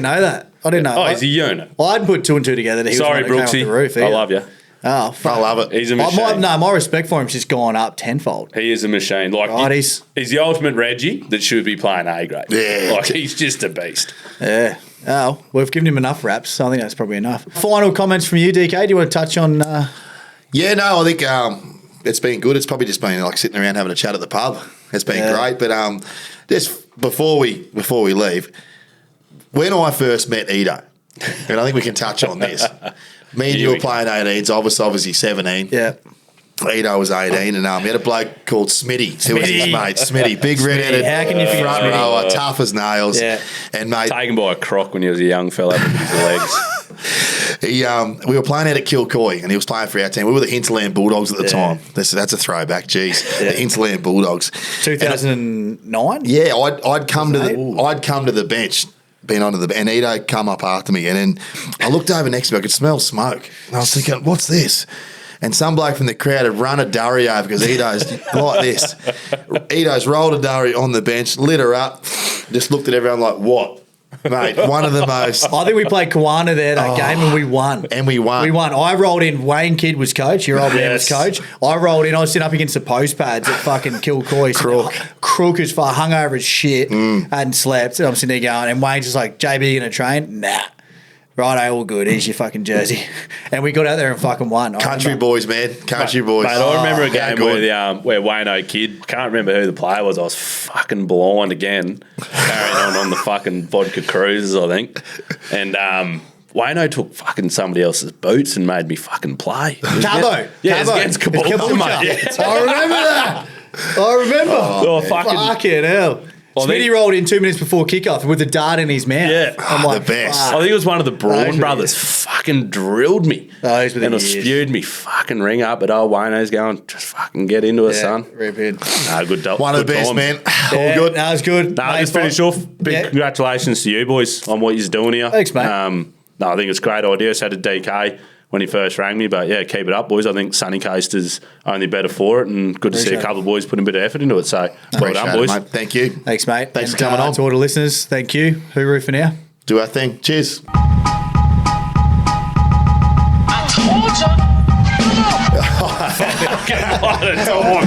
know that. I didn't know. Oh, he's a unit. I hadn't put 2 and 2 together. That he Sorry, was Brooksy. the roof I love you. Oh, fuck. I love it. He's a machine. My respect for him's just gone up tenfold. He is a machine. Like Right, he's the ultimate Reggie that should be playing A grade. Yeah. Like he's just a beast. Yeah. Oh, we've given him enough raps, so I think that's probably enough. Final comments from you, DK. Do you want to touch on? Yeah, no, I think it's been good. It's probably just been like sitting around having a chat at the pub. It's been great. But just before we leave, when I first met Edo, and I think we can touch on this. Me and you were playing 18s. I was obviously 17. Yeah. Edo was 18, and he had a bloke called Smitty, who was his mate. Smitty, big red-headed How can you forget front Smitty? rower, tough as nails. Yeah. And mate, Taken by a croc when he was a young fella with his legs. we were playing out at Kilcoy, and he was playing for our team. We were the Hinterland Bulldogs at the time. That's a throwback. Jeez, the Hinterland Bulldogs. 2009. Yeah, I'd come to the bench. Been onto the and Edo come up after me, and then I looked over next to me. I could smell smoke, and I was thinking, "What's this?" And some bloke from the crowd had run a durry over because Edo's like this. Edo's rolled a durry on the bench, lit her up, just looked at everyone like, "What, mate?" One of the most. I think we played Kawana there that game and we won. We won. I rolled in. Wayne Kidd was coach. Your old man was coach. I rolled in. I was sitting up against the post pads at fucking Kilcoy. Crook as far, hungover as shit, hadn't slept. And I'm sitting there going, and Wayne's just like, "JB, you gonna train?" Nah. Righto, all good. Here's your fucking jersey. And we got out there and fucking won. Country boys, man. Country boys. Mate, I remember a game where Wayne O'Kidd, can't remember who the player was. I was fucking blind again, carrying on the fucking vodka cruises, I think. And Wayno took fucking somebody else's boots and made me fucking play. Cabo. Yeah, it was against Caboolture, mate. Yeah. I remember that. I remember. Oh, fucking hell. Smitty rolled in 2 minutes before kickoff with a dart in his mouth. Yeah. I'm like, the best. I think it was one of the Braun brothers fucking drilled me. Oh, he's been and spewed me fucking ring up, but Wayno's going, just fucking get into it, son. Rip in. Good One of the best, man. All good. That was good. Just finish off. Big congratulations to you boys on what you're doing here. Thanks, mate. I think it's a great idea. So did DK when he first rang me, but yeah, keep it up, boys. I think Sunny Coast is only better for it, and good to see a couple of boys putting a bit of effort into it. So well done, boys. Mate. Thank you. Thanks, mate. Thanks for coming on. To all the listeners, thank you. Hooroo for now. Do our thing. Cheers. I told you. What a time.